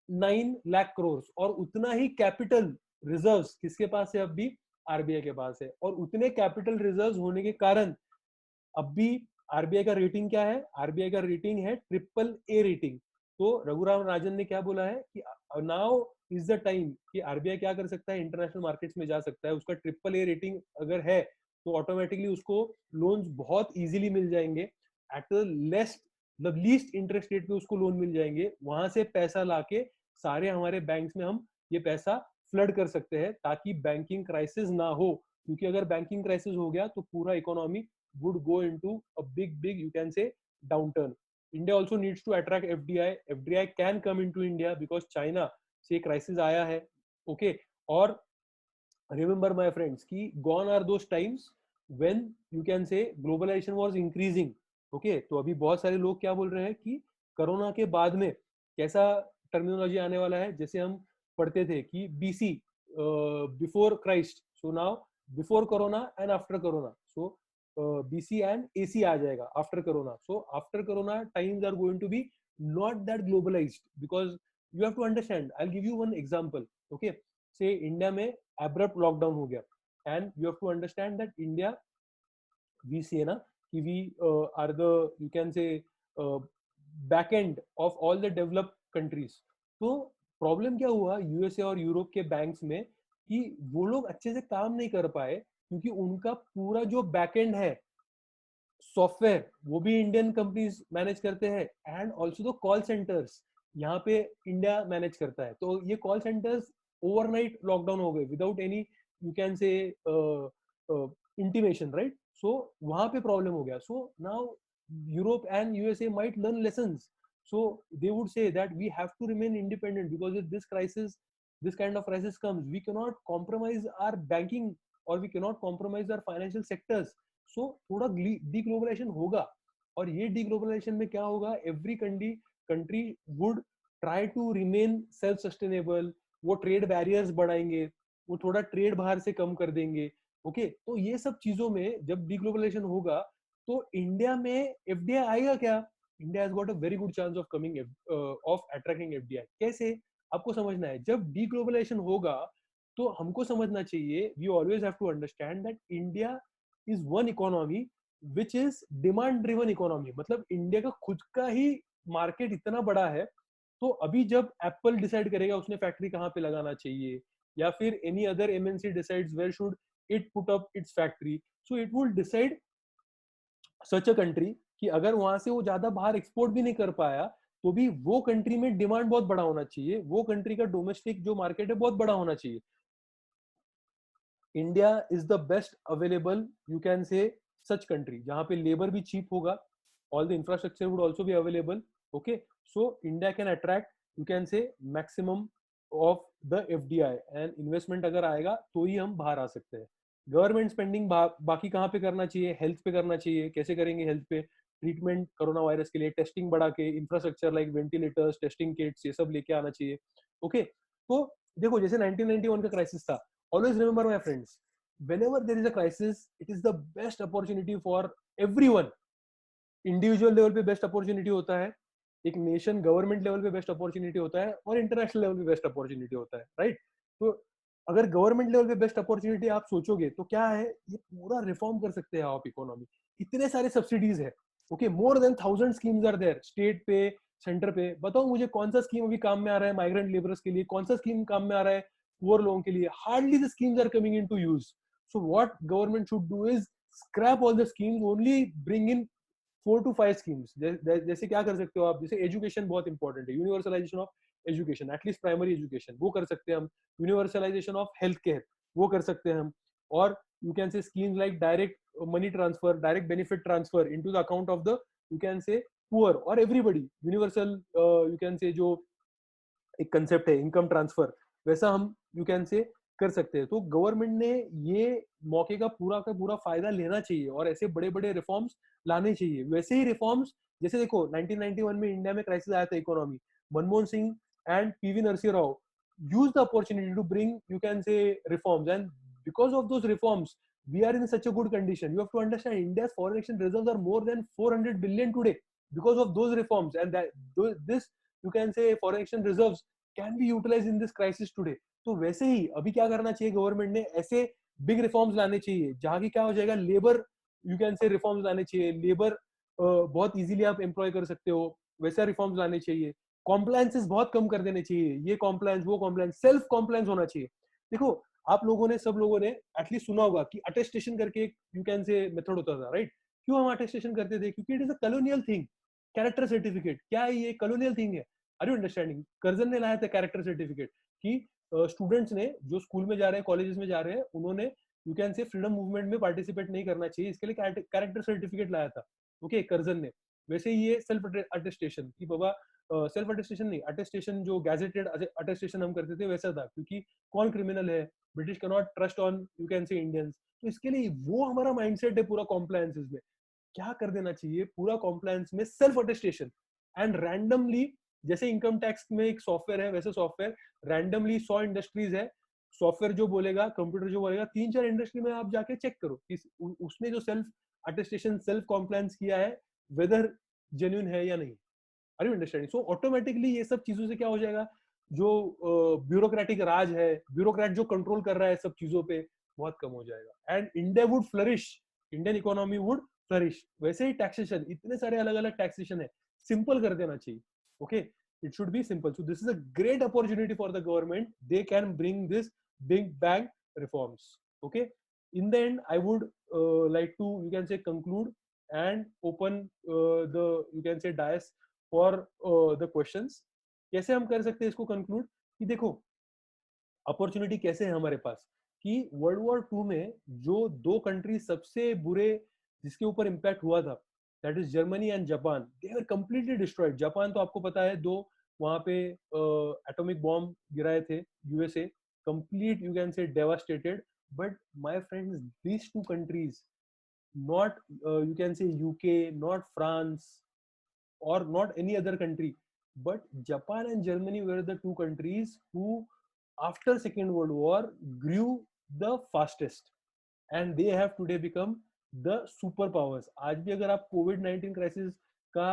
9 लाख करोड़, और उतना ही कैपिटल रिजर्व्स किसके पास है, अब भी आरबीआई के पास है। और उतने कैपिटल रिजर्व्स होने के कारण अब भी आरबीआई का रेटिंग क्या है, आरबीआई का रेटिंग है ट्रिपल ए रेटिंग। तो रघुराम राजन ने क्या बोला है कि नाउ इज द टाइम कि आरबीआई क्या कर सकता है, इंटरनेशनल मार्केट्स में जा सकता है। उसका ट्रिपल ए रेटिंग अगर है तो ऑटोमेटिकली उसको लोन्स बहुत इजीली मिल जाएंगे, एट लेस, मतलब लीस्ट इंटरेस्ट रेट पे उसको लोन मिल जाएंगे। वहां से पैसा लाके सारे हमारे बैंक्स में हम ये पैसा फ्लड कर सकते हैं, ताकि बैंकिंग क्राइसिस ना हो। क्योंकि अगर बैंकिंग क्राइसिस हो गया तो पूरा economy would go into a big, you can say, downturn. India also needs to attract FDI. FDI can come into India because China से crisis आया है, okay? और remember my friends कि gone are those times when, you can say, globalization was increasing, okay? तो अभी बहुत सारे लोग क्या बोल रहे हैं कि कोरोना के बाद में कैसा टर्मिनोलॉजी आने वाला है, जैसे हम पढ़ते थे कि BC, before Christ, so now before corona and after corona, so BC and AC आ जाएगा after corona. So after corona times are going to be not that globalized, because you have to understand, I'll give you one example, okay? say India में abrupt lockdown हो गया, and you have to understand that India, we say ना कि we are the, you can say, back end of all the developed countries। तो प्रॉब्लम क्या हुआ यूएसए और यूरोप के बैंक्स में कि वो लोग अच्छे से काम नहीं कर पाए, क्योंकि उनका पूरा जो बैकएंड है सॉफ्टवेयर, वो भी इंडियन कंपनीज मैनेज करते हैं, and also the call centres यहाँ पे इंडिया मैनेज करता है। तो ये कॉल सेंटर्स ओवरनाइट लॉकडाउन हो गए without any, you can say, intimation, right? So वहां पे प्रॉब्लम हो गया। So now Europe and USA might learn lessons, so they would say that we have to remain independent, because if this crisis, this kind of crisis comes, we cannot compromise our banking, or we cannot compromise our financial sectors। so थोड़ा deglobalization होगा, और ये deglobalization में क्या होगा, every country would try to remain self sustainable। वो trade barriers बढ़ाएंगे, वो थोड़ा trade बाहर से कम कर देंगे, ओके? तो ये सब चीजों में जब deglobalization होगा तो इंडिया में एफडीआई आएगा क्या? India has got a very good chance of coming of attracting FDI। कैसे? आपको समझना है, जब deglobalization होगा तो हमको समझना चाहिए, we always have to understand that India is one economy which is demand driven economy। मतलब इंडिया का खुद का ही मार्केट इतना बड़ा है, तो अभी जब एप्पल डिसाइड करेगा उसने फैक्ट्री कहाँ पे लगाना चाहिए, या फिर any other MNC decides where should it put up its factory, so it will decide such a country कि अगर वहां से वो ज्यादा बाहर एक्सपोर्ट भी नहीं कर पाया, तो भी वो कंट्री में डिमांड बहुत बड़ा होना चाहिए, वो कंट्री का डोमेस्टिक जो मार्केट है बहुत बड़ा होना चाहिए। India is the best available, you can से, सच कंट्री जहां पे लेबर भी चीप होगा, all the infrastructure would also be available, okay? So India can attract, you can से, maximum of the FDI, and investment अगर आएगा तो ही हम बाहर आ सकते हैं। गवर्नमेंट स्पेंडिंग बाकी कहाँ पे करना चाहिए, हेल्थ पे करना चाहिए। कैसे करेंगे हेल्थ पे? ट्रीटमेंट कोरोना वायरस के लिए, टेस्टिंग बढ़ा के, infrastructure like ventilators, testing kits, ये सब लेके आना चाहिए. ओके, तो देखो जैसे 1991 का क्राइसिस था, always remember my friends, whenever there is a crisis, it is the best opportunity for everyone. Individual level पे बेस्ट अपॉर्चुनिटी होता है, एक नेशन गवर्नमेंट लेवल पे बेस्ट अपॉर्चुनिटी होता है, और इंटरनेशनल लेवल पे बेस्ट अपॉर्चुनिटी होता है, राइट? तो अगर गवर्नमेंट लेवल पे बेस्ट अपॉर्चुनिटी आप सोचोगे तो क्या है, ये पूरा रिफॉर्म कर सकते हैं आप इकोनॉमी. इतने सारे सब्सिडीज है. Okay, more than 1000 schemes are there, state पे, सेंटर पे. बताओ मुझे कौन सा स्कीम अभी काम में आ रहा है माइग्रेंट लेबरर्स के लिए, कौन सा स्कीम काम में आ रहा है पुअर लोगों के लिए? Hardly the schemes are coming into use. So what government should do is scrap all the schemes, only bring in 4 to 5 schemes. जैसे क्या कर सकते हो आप, जैसे एजुकेशन बहुत इंपॉर्टेंट है, universalization of education, at least primary education, वो कर सकते हैं हम. यूनिवर्सलाइजेशन ऑफ हेल्थ केयर, वो कर सकते हैं हम. और you can say schemes like direct money transfer, direct benefit transfer into the account of the, you can say, poor और everybody. Universal, you can say, जो एक कंसेप्ट है इनकम ट्रांसफर, वैसा हम यू कैन से कर सकते हैं. तो गवर्नमेंट ने ये मौके का पूरा फायदा लेना चाहिए और ऐसे बड़े बड़े रिफॉर्म्स लाने चाहिए. वैसे ही रिफॉर्म्स, जैसे देखो 1991 में इंडिया में क्राइसिस आया था economy, Manmohan Singh and PV Narasimha Rao use the opportunity to bring, you can say, reforms, and because of those reforms we are in such a good condition. You have to understand India's foreign exchange reserves are more than 400 billion today because of those reforms, and that this, you can say, foreign exchange reserves can be utilized in this crisis today. तो वैसे ही अभी क्या करना चाहिए गवर्नमेंट ने, ऐसे बिग रिफॉर्म्स लाने चाहिए जहां की क्या हो जाएगा, लेबर, यू कैन से, रिफॉर्म्स लाने चाहिए. लेबर बहुत इजीली आप एम्प्लॉय कर सकते हो, वैसा रिफॉर्म्स लाने चाहिए. कॉम्प्लायंसेस बहुत कम कर देने चाहिए, ये कॉम्प्लायंस वो कॉम्प्लायंस, सेल्फ कॉम्प्लायंस होना चाहिए. देखो आप लोगों ने, सब लोगों ने एटलीस्ट सुना होगा कि अटेस्टेशन करके एक, यू कैन से, मेथड होता था, राइट? क्यों हम अटेस्टेशन करते थे? क्योंकि it is a colonial thing. Character certificate क्या है? ये कॉलोनियल थिंग है. Are you understanding? कर्जन ने लाया था कैरेक्टर सर्टिफिकेट कि स्टूडेंट्स ने जो स्कूल में जा रहे हैं, कॉलेजेस में जा रहे हैं, उन्होंने, यू कैन से, फ्रीडम मूवमेंट में पार्टिसिपेट नहीं करना चाहिए, इसके लिए कैरेक्टर सर्टिफिकेट लाया था. ओके, कर्जन ने. वैसे ही ये सेल्फ अटेस्टेशन कि बाबा, सेल्फ अटेस्टेशन नहीं, अटेस्टेशन जो गैजेटेड अटेस्टेशन हम करते थे वैसा था, क्योंकि कौन क्रिमिनल है, British can not trust on, you can से, इंडियंस. तो इसके लिए वो हमारा माइंडसेट है पूरा कॉम्प्लायंसेस में. क्या कर देना चाहिए पूरा कॉम्प्लायंस में, सेल्फ अटेस्टेशन. एंड रैंडमली, जैसे इनकम टैक्स में एक सॉफ्टवेयर है, वैसे सॉफ्टवेयर रैंडमली 100 इंडस्ट्रीज है, सॉफ्टवेयर जो बोलेगा, कंप्यूटर जो बोलेगा, 3-4 इंडस्ट्री में आप जाके चेक करो कि उसने जो सेल्फ अटेस्टेशन, सेल्फ कॉम्प्लायंस किया है, वेदर जेन्युइन है या नहीं. Are you understanding? So automatically ये सब चीजों से क्या हो जाएगा, जो ब्यूरोक्रेटिक राज है, ब्यूरोक्रेट जो कंट्रोल कर रहा है सब चीजों पे, बहुत कम हो जाएगा. And India would flourish, Indian economy would flourish. वैसे ही टैक्सेशन, इतने सारे अलग अलग टैक्सेशन है, सिंपल कर देना चाहिए. Okay, it should be simple. So this is a great opportunity for the government. They can bring this big bang reforms. Okay, in the end I would like to, you can say, conclude and open the, you can say, dais for the questions. कैसे हम कर सकते हैं इसको कंक्लूड? कि देखो अपॉर्चुनिटी कैसे है हमारे पास, कि वर्ल्ड वॉर 2 में जो दो कंट्री सबसे बुरे, जिसके ऊपर इम्पैक्ट हुआ था, that is Germany and Japan. They were completely destroyed. Japan तो आपको पता है, दो वहां पे एटॉमिक बॉम्ब गिराए थे यूएसए, कंप्लीट, यू कैन से, devastated. But my friends, these two countries, not you can say UK, not France, or not any other country, but Japan and Germany were the two countries who, after Second World War, grew the fastest, and they have today become the super powers. आज भी अगर आप कोविड 19 क्राइसिस का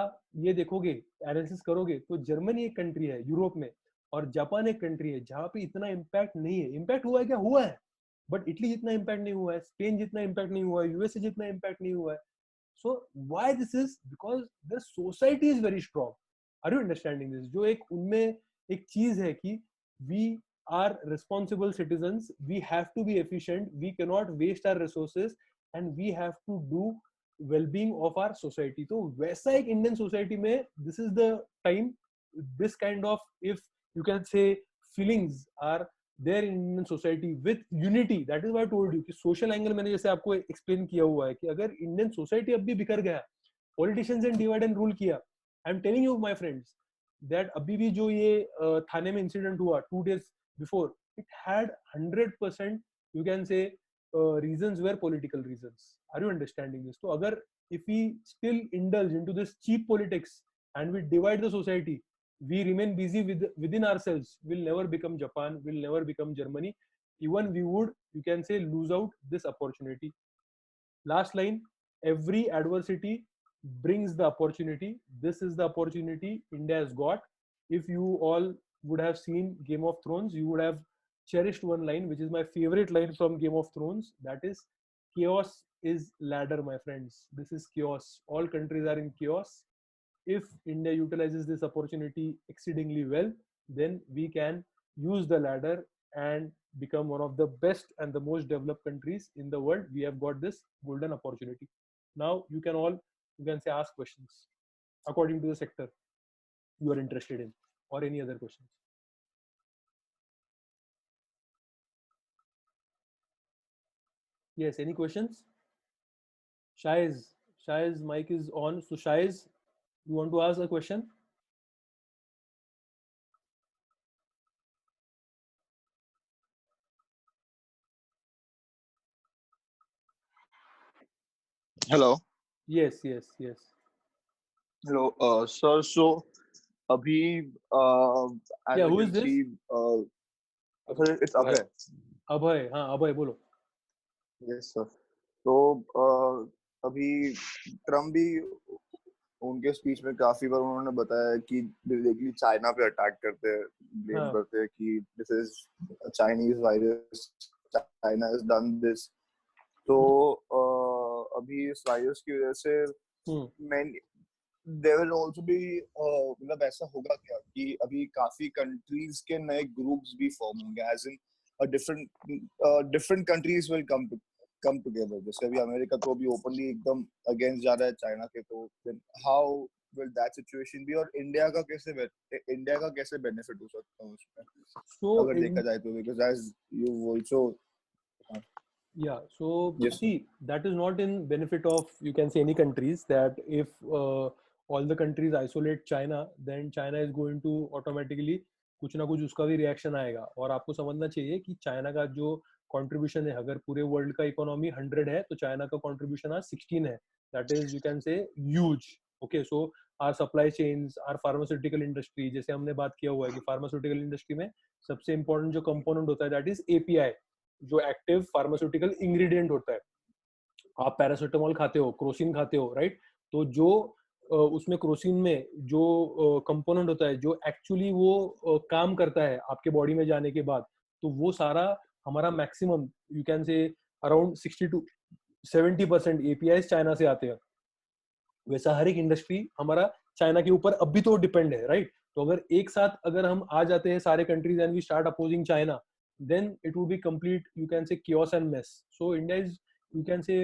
ये देखोगे, एनालिसिस करोगे, तो जर्मनी एक कंट्री है यूरोप में, और जापान एक कंट्री है जहां पे इतना इम्पैक्ट नहीं है. इम्पैक्ट हुआ है क्या? हुआ है, बट इटली जितना इम्पैक्ट नहीं हुआ है, स्पेन जितना इम्पैक्ट नहीं हुआ है, यूएसए जितना इम्पैक्ट नहीं हुआ है. So why this is? Because the society is very strong. Are you understanding this? जो एक उनमें एक चीज है कि we are responsible citizens, we have to be efficient, we cannot waste our resources, and we have to do well-being of our society. तो वैसा एक इंडियन सोसाइटी में, this is the time, this kind of, if you can say, feelings are there in Indian society with unity. That is why I told you कि social angle मैंने जैसे आपको explain किया हुआ है कि अगर Indian society अब भी बिखर गया, politicians ने divide and rule किया, I'm telling you my friends that अभी भी जो ये थाने में incident हुआ 2 days before, it had 100%, you can say, reasons were political reasons. Are you understanding this? So agar if we still indulge into this cheap politics and we divide the society, we remain busy within ourselves, we'll never become Japan, we'll never become Germany. Even we would, you can say, lose out this opportunity. Last line: every adversity brings the opportunity. This is the opportunity India has got. If you all would have seen Game of Thrones, you would have cherished one line, which is my favorite line from Game of Thrones. That is, chaos is ladder, my friends. This is chaos. All countries are in chaos. If India utilizes this opportunity exceedingly well, then we can use the ladder and become one of the best and the most developed countries in the world. We have got this golden opportunity. Now you can all, you can say, ask questions according to the sector you are interested in, or any other questions. Yes, any questions? Shaiz mic is on. So Shaiz, you want to ask a question? Hello. Yes, yes, yes. Hello, sir. So, abhi, as Yeah, I who is can this? see, sir, it's Abhay. Abhay. हाँ, Abhay बोलो. Yes, sir. तो अभी ट्रम्प भी उनके स्पीच में काफी बार उन्होंने बताया कि डायरेक्टली चाइना पे अटैक करते हैं, ब्लेम हाँ. करते हैं कि this is Chinese virus, China has done this. तो अभी इस वायरस की वजह से मैं देयर विल आल्सो बी, मतलब ऐसा होगा क्या कि अभी काफी कंट्रीज के नए ग्रुप्स भी फॉर्म होंगे, as in different countries will come together. जैसे अभी अमेरिका तो अभी ओपनली एकदम अगेंस्ट जा रहा है चाइना के, तो then how will that situation be, और इंडिया का कैसे बेनिफिट हो सकता है उसमें, So अगर देखा जाए तो, because as you also yeah, so yes sir. see, that is not in benefit of, you can say, any countries, that if all the countries isolate China, then China is going to automatically कुछ ना कुछ उसका भी रिएक्शन आएगा. और आपको समझना चाहिए कि चाइना का जो कंट्रीब्यूशन है, अगर पूरे वर्ल्ड का इकोनॉमी 100 है तो चाइना का कंट्रीब्यूशन आज 16 है. That is, you can say, huge. Okay, so our supply chains, our pharmaceutical industry, जैसे हमने बात किया हुआ है कि फार्मास्यूटिकल इंडस्ट्री में सबसे इंपॉर्टेंट जो कंपोनेंट होता है दैट इज एपीआई, जो एक्टिव फार्मास्यूटिकल इंग्रेडिएंट होता है. आप पैरासिटामोल खाते हो, क्रोसिन खाते हो, राइट? तो जो उसमें क्रोसिन में जो कंपोनेंट होता है, जो एक्चुअली वो काम करता है आपके बॉडी में जाने के बाद, तो वो सारा हमारा मैक्सिमम, यू कैन से, अराउंड 60 to 70% एपीआई चाइना से आते हैं. वैसा हर एक इंडस्ट्री हमारा चाइना के ऊपर अब भी तो डिपेंड है, राइट? तो अगर एक साथ अगर हम आ जाते हैं सारे countries and we start opposing China, then it would be complete, you can say, chaos and mess. So India is, you can say,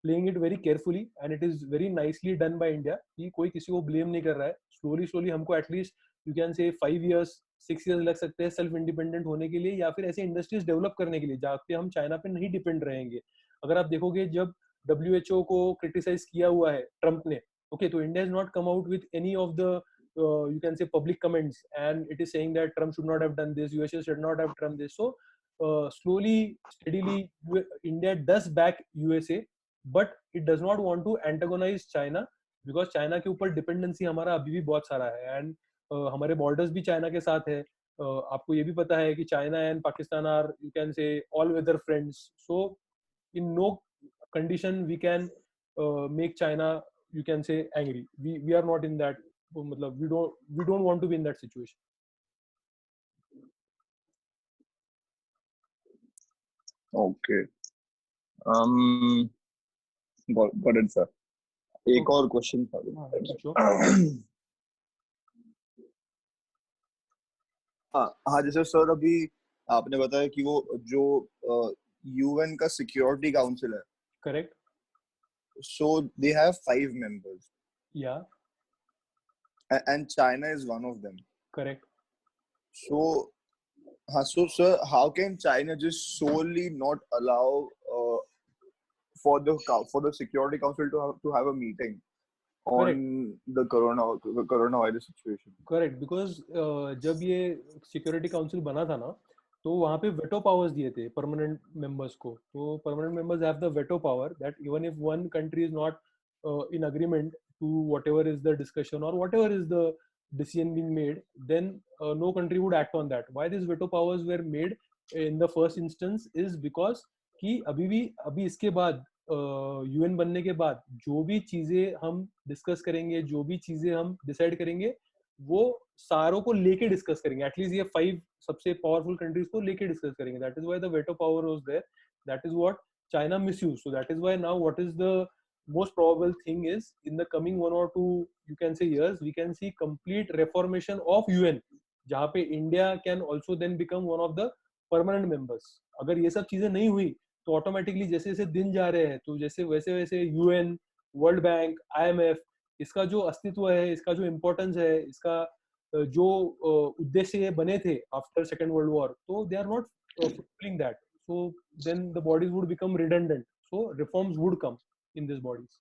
playing it very carefully, and it is very nicely done by India कि कोई किसी को blame नहीं कर रहा है. slowly हमको at least, you can say, 5 years 6 years लग सकते हैं सेल्फ इंडिपेंडेंट होने के लिए, या फिर ऐसे इंडस्ट्रीज डेवलप करने के लिए जहाँ पे हम चाइना पे नहीं डिपेंड रहेंगे. अगर आप देखोगे, जब WHO को क्रिटिसाइज किया हुआ है ट्रम्प ने, okay, तो India has not come out with any of the you can say public comments, and it is saying that Trump should not have done this, USA should not have done this. So slowly steadily India does back USA, but it does not want to antagonize China, because China के ऊपर डिपेंडेंसी हमारा अभी भी बहुत सारा है, एंड हमारे बॉर्डर्स भी चाइना के साथ है. आपको ये भी पता है कि China and Pakistan are, you can say, all weather friends. So in no condition we can make China, you can say, angry. We are not in that, matlab, we don't want to be in that situation. Okay, um got it sir. एक Okay. और क्वेश्चन था. पूछो. हाँ, जैसे सर अभी आपने बताया कि वो जो यूएन का सिक्योरिटी काउंसिल है, Correct. so they have 5 members, Yeah. and China is one of them. Correct. So, so sir, how can China just solely not allow for the Security Council to have a meeting Correct. on the coronavirus situation? Correct. Because जब ये सिक्योरिटी काउंसिल बना था ना, तो वहाँ पे वेटो पावर्स दिए थे परमानेंट मेंबर्स को. तो permanent members have the veto power that even if one country is not in agreement to whatever is the discussion or whatever is the decision being made, then no country would act on that. Why these veto powers were made in the first instance is because कि अभी इसके बाद यूएन बनने के बाद जो भी चीजें हम डिस्कस करेंगे, जो भी चीजें हम डिसाइड करेंगे, वो सारों को लेके डिस्कस करेंगे. एटलीस्ट ये 5 सबसे पावरफुल कंट्रीज को लेके डिस्कस करेंगे. That is why the veto power was there. That is what China misused. So that is why now what is the most probable thing is in the coming 1 or 2 you can say years we can see complete reformation of UN, जहाँ पे India can also then become one of the permanent members. अगर ये सब चीजें नहीं हुई तो ऑटोमेटिकली जैसे जैसे दिन जा रहे हैं तो जैसे वैसे वैसे यूएन, वर्ल्ड बैंक, आईएमएफ, इसका जो अस्तित्व है, इसका जो इम्पोर्टेंस है, इसका जो उद्देश्य ये बने थे आफ्टर सेकेंड वर्ल्ड वॉर, तो they are not fulfilling that. So then the bodies would become redundant. So reforms would come in these bodies.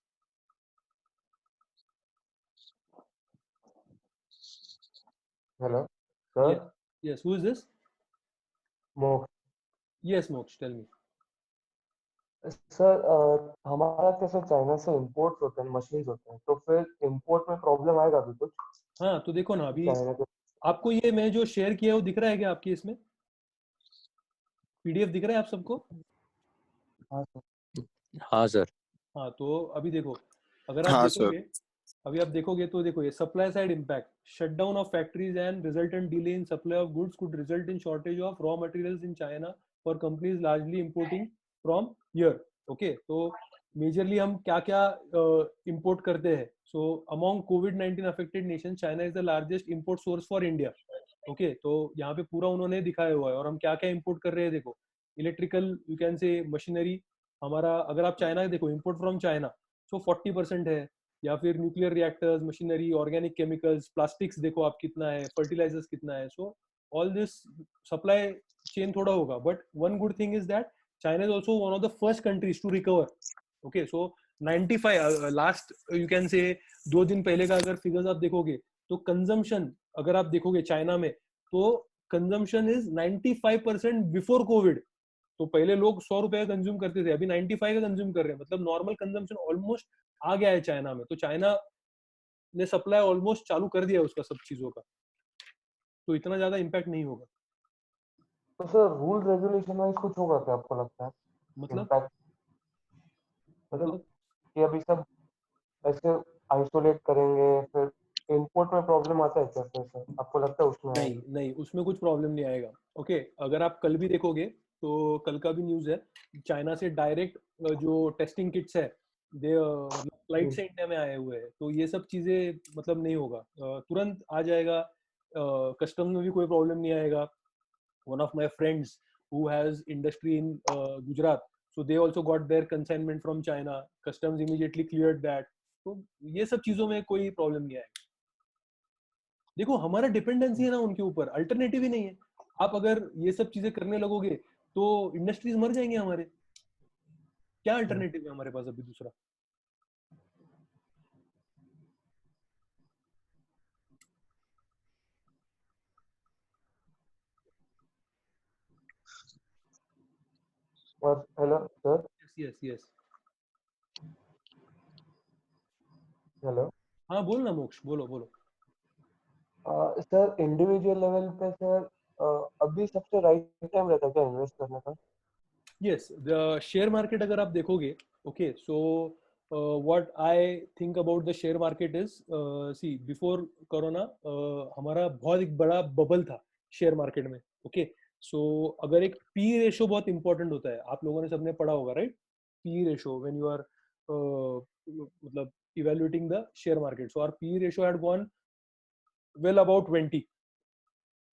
Hello, sir. Yes. Yes. Who is this? Moksha. Yes, Moksha. Tell me. Sir हमारा कैसे चाइना से इंपोर्ट होते हैं, मशीन्स होते हैं, तो फिर इंपोर्ट में प्रॉब्लम आएगा अभी कुछ? हाँ, तो देखो ना अभी चाइना के आपको ये मैं जो शेयर किया है वो दिख रहा है क्या आपकी इसमें? पीडीएफ दिख रहा है आप सबको? हाँ सर. हाँ सर. हाँ, तो अभी देखो, अगर आप हाँ देखोगे, अभी आप देखोगे तो देखो ये supply side impact, shutdown of factories and resultant delay in supply of goods could result in shortage of raw materials in China for companies largely importing from here. Okay, तो मेजरली हम क्या क्या इंपोर्ट करते हैं? सो अमॉन्ग कोविड-19 affected nation China is the largest import source for India. Okay, तो यहाँ पे पूरा उन्होंने दिखाया हुआ है और हम क्या क्या इंपोर्ट कर रहे हैं. देखो, इलेक्ट्रिकल यू कैन से मशीनरी हमारा, अगर आप चाइना देखो इंपोर्ट फ्रॉम चाइना सो 40% है, या फिर nuclear reactors, machinery, organic chemicals, plastics देखो आप कितना है, फर्टिलाइजर्स कितना है. So all this supply chain थोड़ा होगा, but one good thing is that China is also one of the first countries to recover. Okay, so 95 last you can say 2 दिन पहले का अगर फिगर्स आप देखोगे तो कंजम्पशन अगर आप देखोगे चाइना में तो कंजम्पशन इज 95% बिफोर कोविड. तो पहले लोग 100 रुपए का कंज्यूम करते थे, अभी 95 का कंज्यूम कर रहे हैं. मतलब नॉर्मल कंजम्पशन ऑलमोस्ट आ गया है चाइना में. तो चाइना ने सप्लाई ऑलमोस्ट चालू कर दिया है उसका सब चीजों का, तो इतना ज्यादा इम्पैक्ट नहीं होगा. तो सर रूल रेगुलेशन वाइज कुछ होगा क्या आपको लगता है? मतलब इम्पैक्ट मतलब कि अभी सब ऐसे आइसोलेट करेंगे, फिर इंपोर्ट में प्रॉब्लम आता है क्या सर? आपको लगता है उसमें? नहीं नहीं, उसमें कुछ प्रॉब्लम नहीं आएगा. ओके, अगर आप कल भी देखोगे तो कल का भी न्यूज है, चाइना से डायरेक्ट जो टेस्टिंग किट्स है दे फ्लाइट से इंडिया में आए हुए हैं. तो ये सब चीजें मतलब नहीं होगा, तुरंत आ जाएगा. कस्टम में भी कोई प्रॉब्लम नहीं आएगा. One of my friends who has industry in Gujarat, so they also got their consignment from China, customs immediately cleared that. तो ये सब चीजों में कोई प्रॉब्लम नहीं आएगा. देखो हमारा डिपेंडेंसी है ना उनके ऊपर, अल्टरनेटिव ही नहीं है. आप अगर ये सब चीजें करने लगोगे तो इंडस्ट्रीज मर जाएंगे हमारे. क्या अल्टरनेटिव है हमारे पास अभी दूसरा? और hello sir. Yes yes. Hello. हाँ बोल ना मोक्ष, बोलो बोलो. सर इंडिविजुअल लेवल पे सर अभी सबसे राइट टाइम रहता है क्या इन्वेस्ट करने का? Yes, the share market अगर आप देखोगे, okay, so what I think about the share market is, see before corona हमारा बहुत एक बड़ा बबल था शेयर मार्केट में. okay, so अगर एक P रेशो बहुत इंपॉर्टेंट होता है, आप लोगों ने सबने पढ़ा होगा right? P ratio when you are मतलब evaluating the share market. So our P ratio had gone well about 20,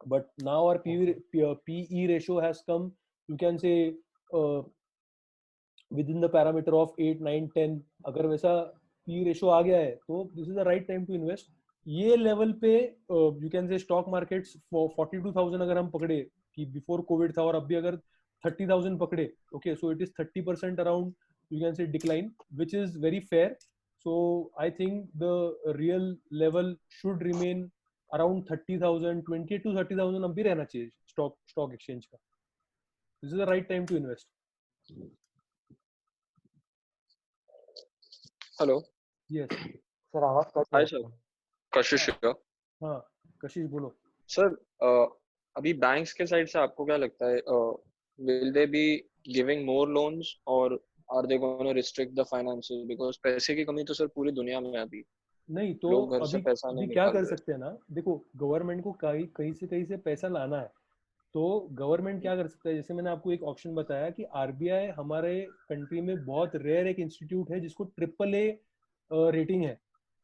but now our PE ratio has come, you can say within the parameter of 8, 9, 10. अगर वैसा P ratio आ गया है तो this is the right time to invest. ये लेवल पे you can say stock markets for 42,000 अगर हम पकड़े कि before COVID था और अभी अगर 30,000 पकड़े, okay, so it is 30% around you can say decline, which is very fair. So I think the real level should remain around 30,000, 20 to 30,000 अब भी रहना चाहिए stock exchange का. This is the right time to invest. Hello Yes. Sir आवाज कट हाय रहा सर, है। कशिश here. हाँ कशिश बोलो. सर अभी बैंक्स के साइड से आपको क्या लगता है, will they be giving more loans or are they going to restrict the finances because पैसे की कमी तो सर पूरी दुनिया में है अभी. नहीं तो लोग घर से अभी पैसा अभी नहीं क्या निकाल कर रहे. सकते हैं ना, देखो गवर्नमेंट को कहीं से पैसा लाना है, तो गवर्नमेंट क्या कर सकता है, जैसे मैंने आपको एक ऑप्शन बताया कि आरबीआई हमारे कंट्री में बहुत रेयर एक इंस्टीट्यूट है जिसको ट्रिपल ए रेटिंग है.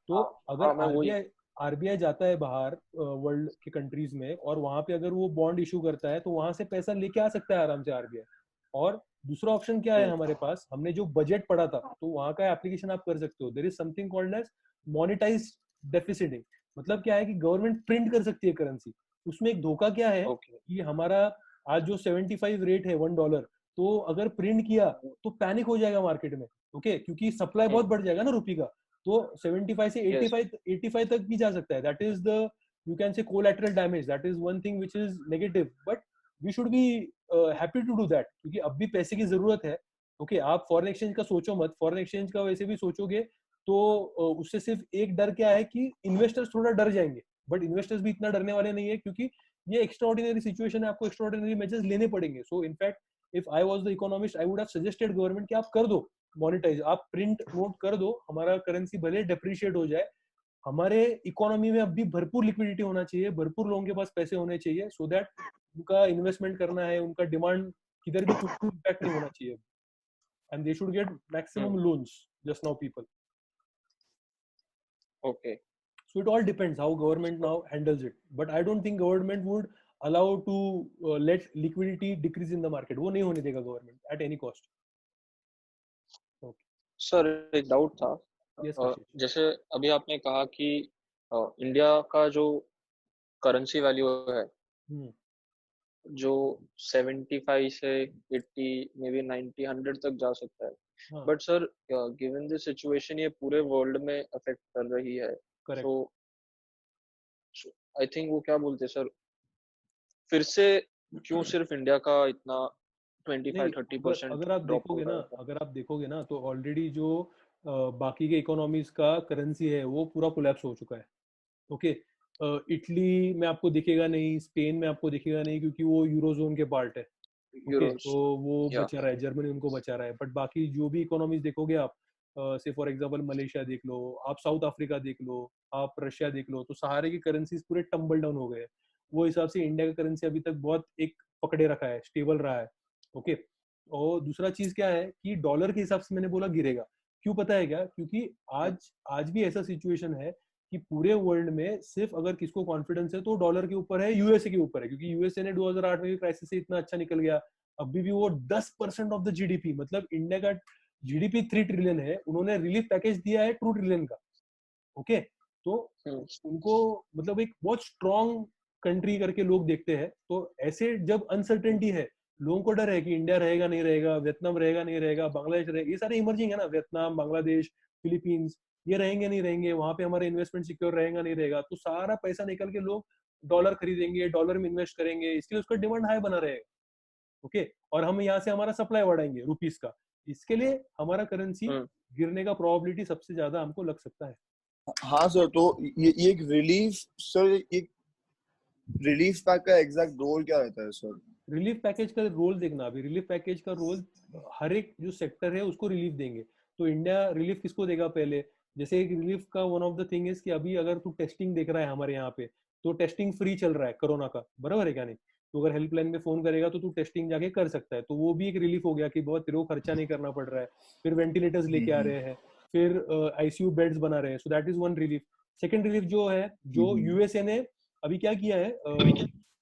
तो हाँ अगर मैं वही. आरबीआई आरबीआई जाता है बाहर वर्ल्ड के कंट्रीज में और वहां पे अगर वो बॉन्ड इशू करता है तो वहां से पैसा लेके आ सकता है आराम से आरबीआई. और दूसरा ऑप्शन क्या है हमारे पास, हमने जो बजट पढ़ा था तो वहां का एप्लीकेशन आप कर सकते हो. There is something called as monetise deficiting. मतलब क्या है कि गवर्नमेंट प्रिंट कर सकती है करेंसी. उसमें एक धोखा क्या है ओके. कि हमारा आज जो 75 रेट है $1, तो अगर प्रिंट किया तो पैनिक हो जाएगा मार्केट में. ओके क्योंकि सप्लाई बहुत बढ़ जाएगा ना रुपी का. तो 75 से 85 तक भी जा सकता है. That is the you can say collateral damage. That is one thing which is negative, but we should be happy to do that क्योंकि अब भी पैसे की जरूरत है. ओके आप फॉरेन एक्सचेंज का सोचो मत. फॉरेन एक्सचेंज का वैसे भी सोचोगे तो उससे सिर्फ एक डर क्या है कि इन्वेस्टर्स थोड़ा डर जाएंगे, बट इन्वेस्टर्स भी इतना डरने वाले नहीं है क्योंकि ये एक्स्ट्राऑर्डिनरी सिचुएशन है. आपको एक्स्ट्राऑर्डिनरी मेजर्स लेने पड़ेंगे. So in fact if I was the economist I would have suggested government कि आप कर दो मोनेटाइज, आप प्रिंट नोट कर दो. हमारा करेंसी भले डेप्रिशिएट हो जाए, हमारे इकोनॉमी में अभी भरपूर लिक्विडिटी होना चाहिए, भरपूर लोगों के पास पैसे होने चाहिए सो दैट उनका इन्वेस्टमेंट करना है, उनका डिमांड किधर भी कुछ इम्पैक्ट नहीं होना चाहिए. And they should get maximum loans just now people. Okay. So it all depends how government now handles it. But I don't think government would allow to let liquidity decrease in the market. वो नहीं होने देगा government at any cost. Okay. Sir एक डाउट था. Yes, Kashish. जैसे अभी आपने कहा कि इंडिया का जो करेंसी वैल्यू है जो 75 से 80 मे बी 90 100 तक जा सकता है. But sir given the situation ये पूरे वर्ल्ड में अफेक्ट कर रही है. सो आई थिंक वो क्या बोलते हैं सर, फिर से क्यों सिर्फ इंडिया का इतना 25-30% अगर आप देखोगे ना तो ऑलरेडी जो बाकी के इकोनॉमीज का करेंसी है वो पूरा कोलैप्स हो चुका है. ओके इटली में आपको दिखेगा नहीं, स्पेन में आपको दिखेगा नहीं क्योंकि वो यूरोजोन के पार्ट है. ओके तो वो बचा रहा है, जर्मनी उनको बचा रहा है. बट बाकी जो भी इकोनॉमीज देखोगे आप, से फॉर एग्जांपल मलेशिया देख लो, आप साउथ अफ्रीका देख लो, आप रशिया देख लो, तो सहारे की करेंसीज पूरे टम्बल डाउन हो गए. वो हिसाब से इंडिया का करेंसी अभी तक बहुत एक पकड़े रखा है, स्टेबल रहा है. ओके और दूसरा चीज क्या है कि डॉलर के हिसाब से मैंने बोला गिरेगा. क्यों पता है क्या? क्योंकि आज भी ऐसा सिचुएशन है कि पूरे वर्ल्ड में सिर्फ अगर किसको कॉन्फिडेंस है तो डॉलर के ऊपर है, यूएसए के ऊपर है. क्योंकि यूएसए ने 2008 में क्राइसिस से इतना अच्छा निकल गया. अभी भी वो 10% ऑफ द जीडीपी, मतलब इंडिया का जीडीपी 3 ट्रिलियन है, उन्होंने रिलीफ पैकेज दिया है 2 ट्रिलियन का. ओके तो उनको मतलब एक बहुत स्ट्रॉन्ग कंट्री करके लोग देखते हैं. तो ऐसे जब अनसर्टेनिटी है, लोगों को डर है कि इंडिया रहेगा नहीं रहेगा, वियतनाम रहेगा नहीं रहेगा, बांग्लादेश रहेगा, ये सारे इमर्जिंग है ना, वियतनाम, बांग्लादेश, फिलीपींस, ये रहेंगे नहीं रहेंगे, वहां पे हमारे इन्वेस्टमेंट सिक्योर रहेगा नहीं रहेगा, तो सारा पैसा निकल के लोग डॉलर खरीदेंगे, डॉलर में इन्वेस्ट करेंगे, इसलिए उसका डिमांड हाई बना रहेगा. ओके और हम यहाँ से हमारा सप्लाई बढ़ाएंगे रुपीस का. इसके लिए हमारा करेंसी गिरने का प्रोबेबिलिटी सबसे ज्यादा हमको लग सकता है. हाँ सर, तो ये एक रिलीफ सर, एक रिलीफ पैक का एग्जैक्ट रोल क्या रहता है सर? रिलीफ पैकेज का रोल देखना, अभी रिलीफ पैकेज का रोल हर एक जो सेक्टर है उसको रिलीफ देंगे. तो इंडिया रिलीफ किसको देगा पहले? जैसे एक रिलीफ का one of the thing is कि अभी अगर तू टेस्टिंग देख रहा है हमारे यहाँ पे, तो टेस्टिंग फ्री चल रहा है कोरोना का, बराबर है क्या नहीं? तो अगर हेल्पलाइन में फोन करेगा तो तू टेस्टिंग जाके कर सकता है. तो वो भी एक रिलीफ हो गया कि बहुत तेरे को खर्चा नहीं करना पड़ रहा है. फिर वेंटिलेटर्स लेके आ रहे हैं, फिर आईसीयू बेड्स बना रहे हैं. सो that is one relief. Second relief जो है, जो यूएसए ने अभी क्या किया है,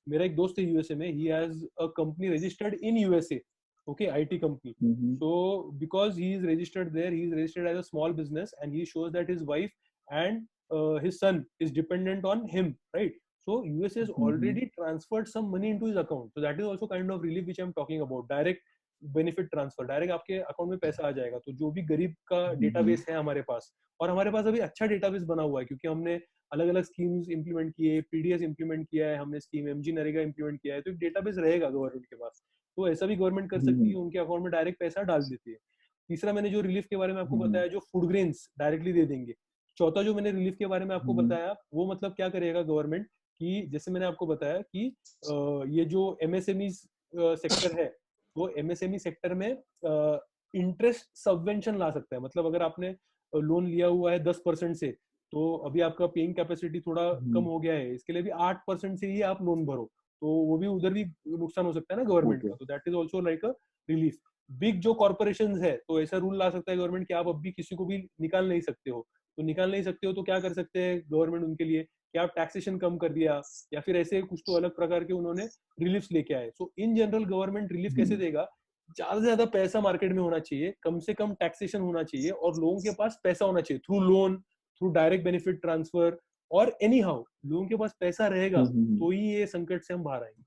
मेरा एक दोस्त है यूएसए में, he has a company registered in USA. Okay IT company. So because he is registered there, he is registered as a small business and he shows that his wife and his son is dependent on him, right? So US has already transferred some money into his account. So that is also kind of relief which I'm talking about. Direct benefit transfer, direct आपके अकाउंट में पैसा आ जाएगा. तो जो भी गरीब का डेटाबेस है हमारे पास, और हमारे पास अभी अच्छा डेटाबेस बना हुआ है क्योंकि हमने अलग अलग स्कीम्स इंप्लीमेंट किए, पीडीएस इंप्लीमेंट किया है हमने, स्कीम एमजी नरेगा इंप्लीमेंट किया है. तो एक डेटाबेस रहेगा गवर्नमेंट के पास. तो ऐसा भी गवर्नमेंट कर सकती है, उनके अकाउंट में डायरेक्ट पैसा डाल देती है। तीसरा मैंने जो रिलीफ के बारे में आपको बताया, जो फूड ग्रेन्स डायरेक्टली दे देंगे। चौथा जो मैंने रिलीफ के बारे में आपको बताया, वो मतलब क्या करेगा गवर्नमेंट कि जैसे मैंने आपको बताया कि ये जो एमएसएमई सेक्टर है, वो एमएसएमई सेक्टर में इंटरेस्ट सबवेंशन ला सकता है। मतलब अगर आपने लोन लिया हुआ है 10% से, तो अभी आपका पेइंग कैपेसिटी थोड़ा कम हो गया है, इसके लिए भी 8% से ही आप लोन भरो, तो वो भी उधर भी नुकसान हो सकता है ना गवर्नमेंट का, तो that is also like a relief. Big जो कॉर्पोरेशंस है, तो ऐसा रूल ला सकता है गवर्नमेंट कि आप अब भी किसी को भी निकाल नहीं सकते हो, तो निकाल नहीं सकते हो तो क्या कर सकते हैं गवर्नमेंट उनके लिए, कि आप टैक्सेशन कम कर दिया, या फिर ऐसे कुछ तो अलग प्रकार के उन्होंने रिलीफ लेके आए। सो इन जनरल गवर्नमेंट रिलीफ कैसे देगा, ज्यादा से ज्यादा पैसा मार्केट में होना चाहिए, कम से कम टैक्सेशन होना चाहिए, और लोगों के पास पैसा होना चाहिए through loan, through direct benefit transfer, और एनी हाउ लोगों के पास पैसा रहेगा तो ही ये संकट से हम बाहर आएंगे।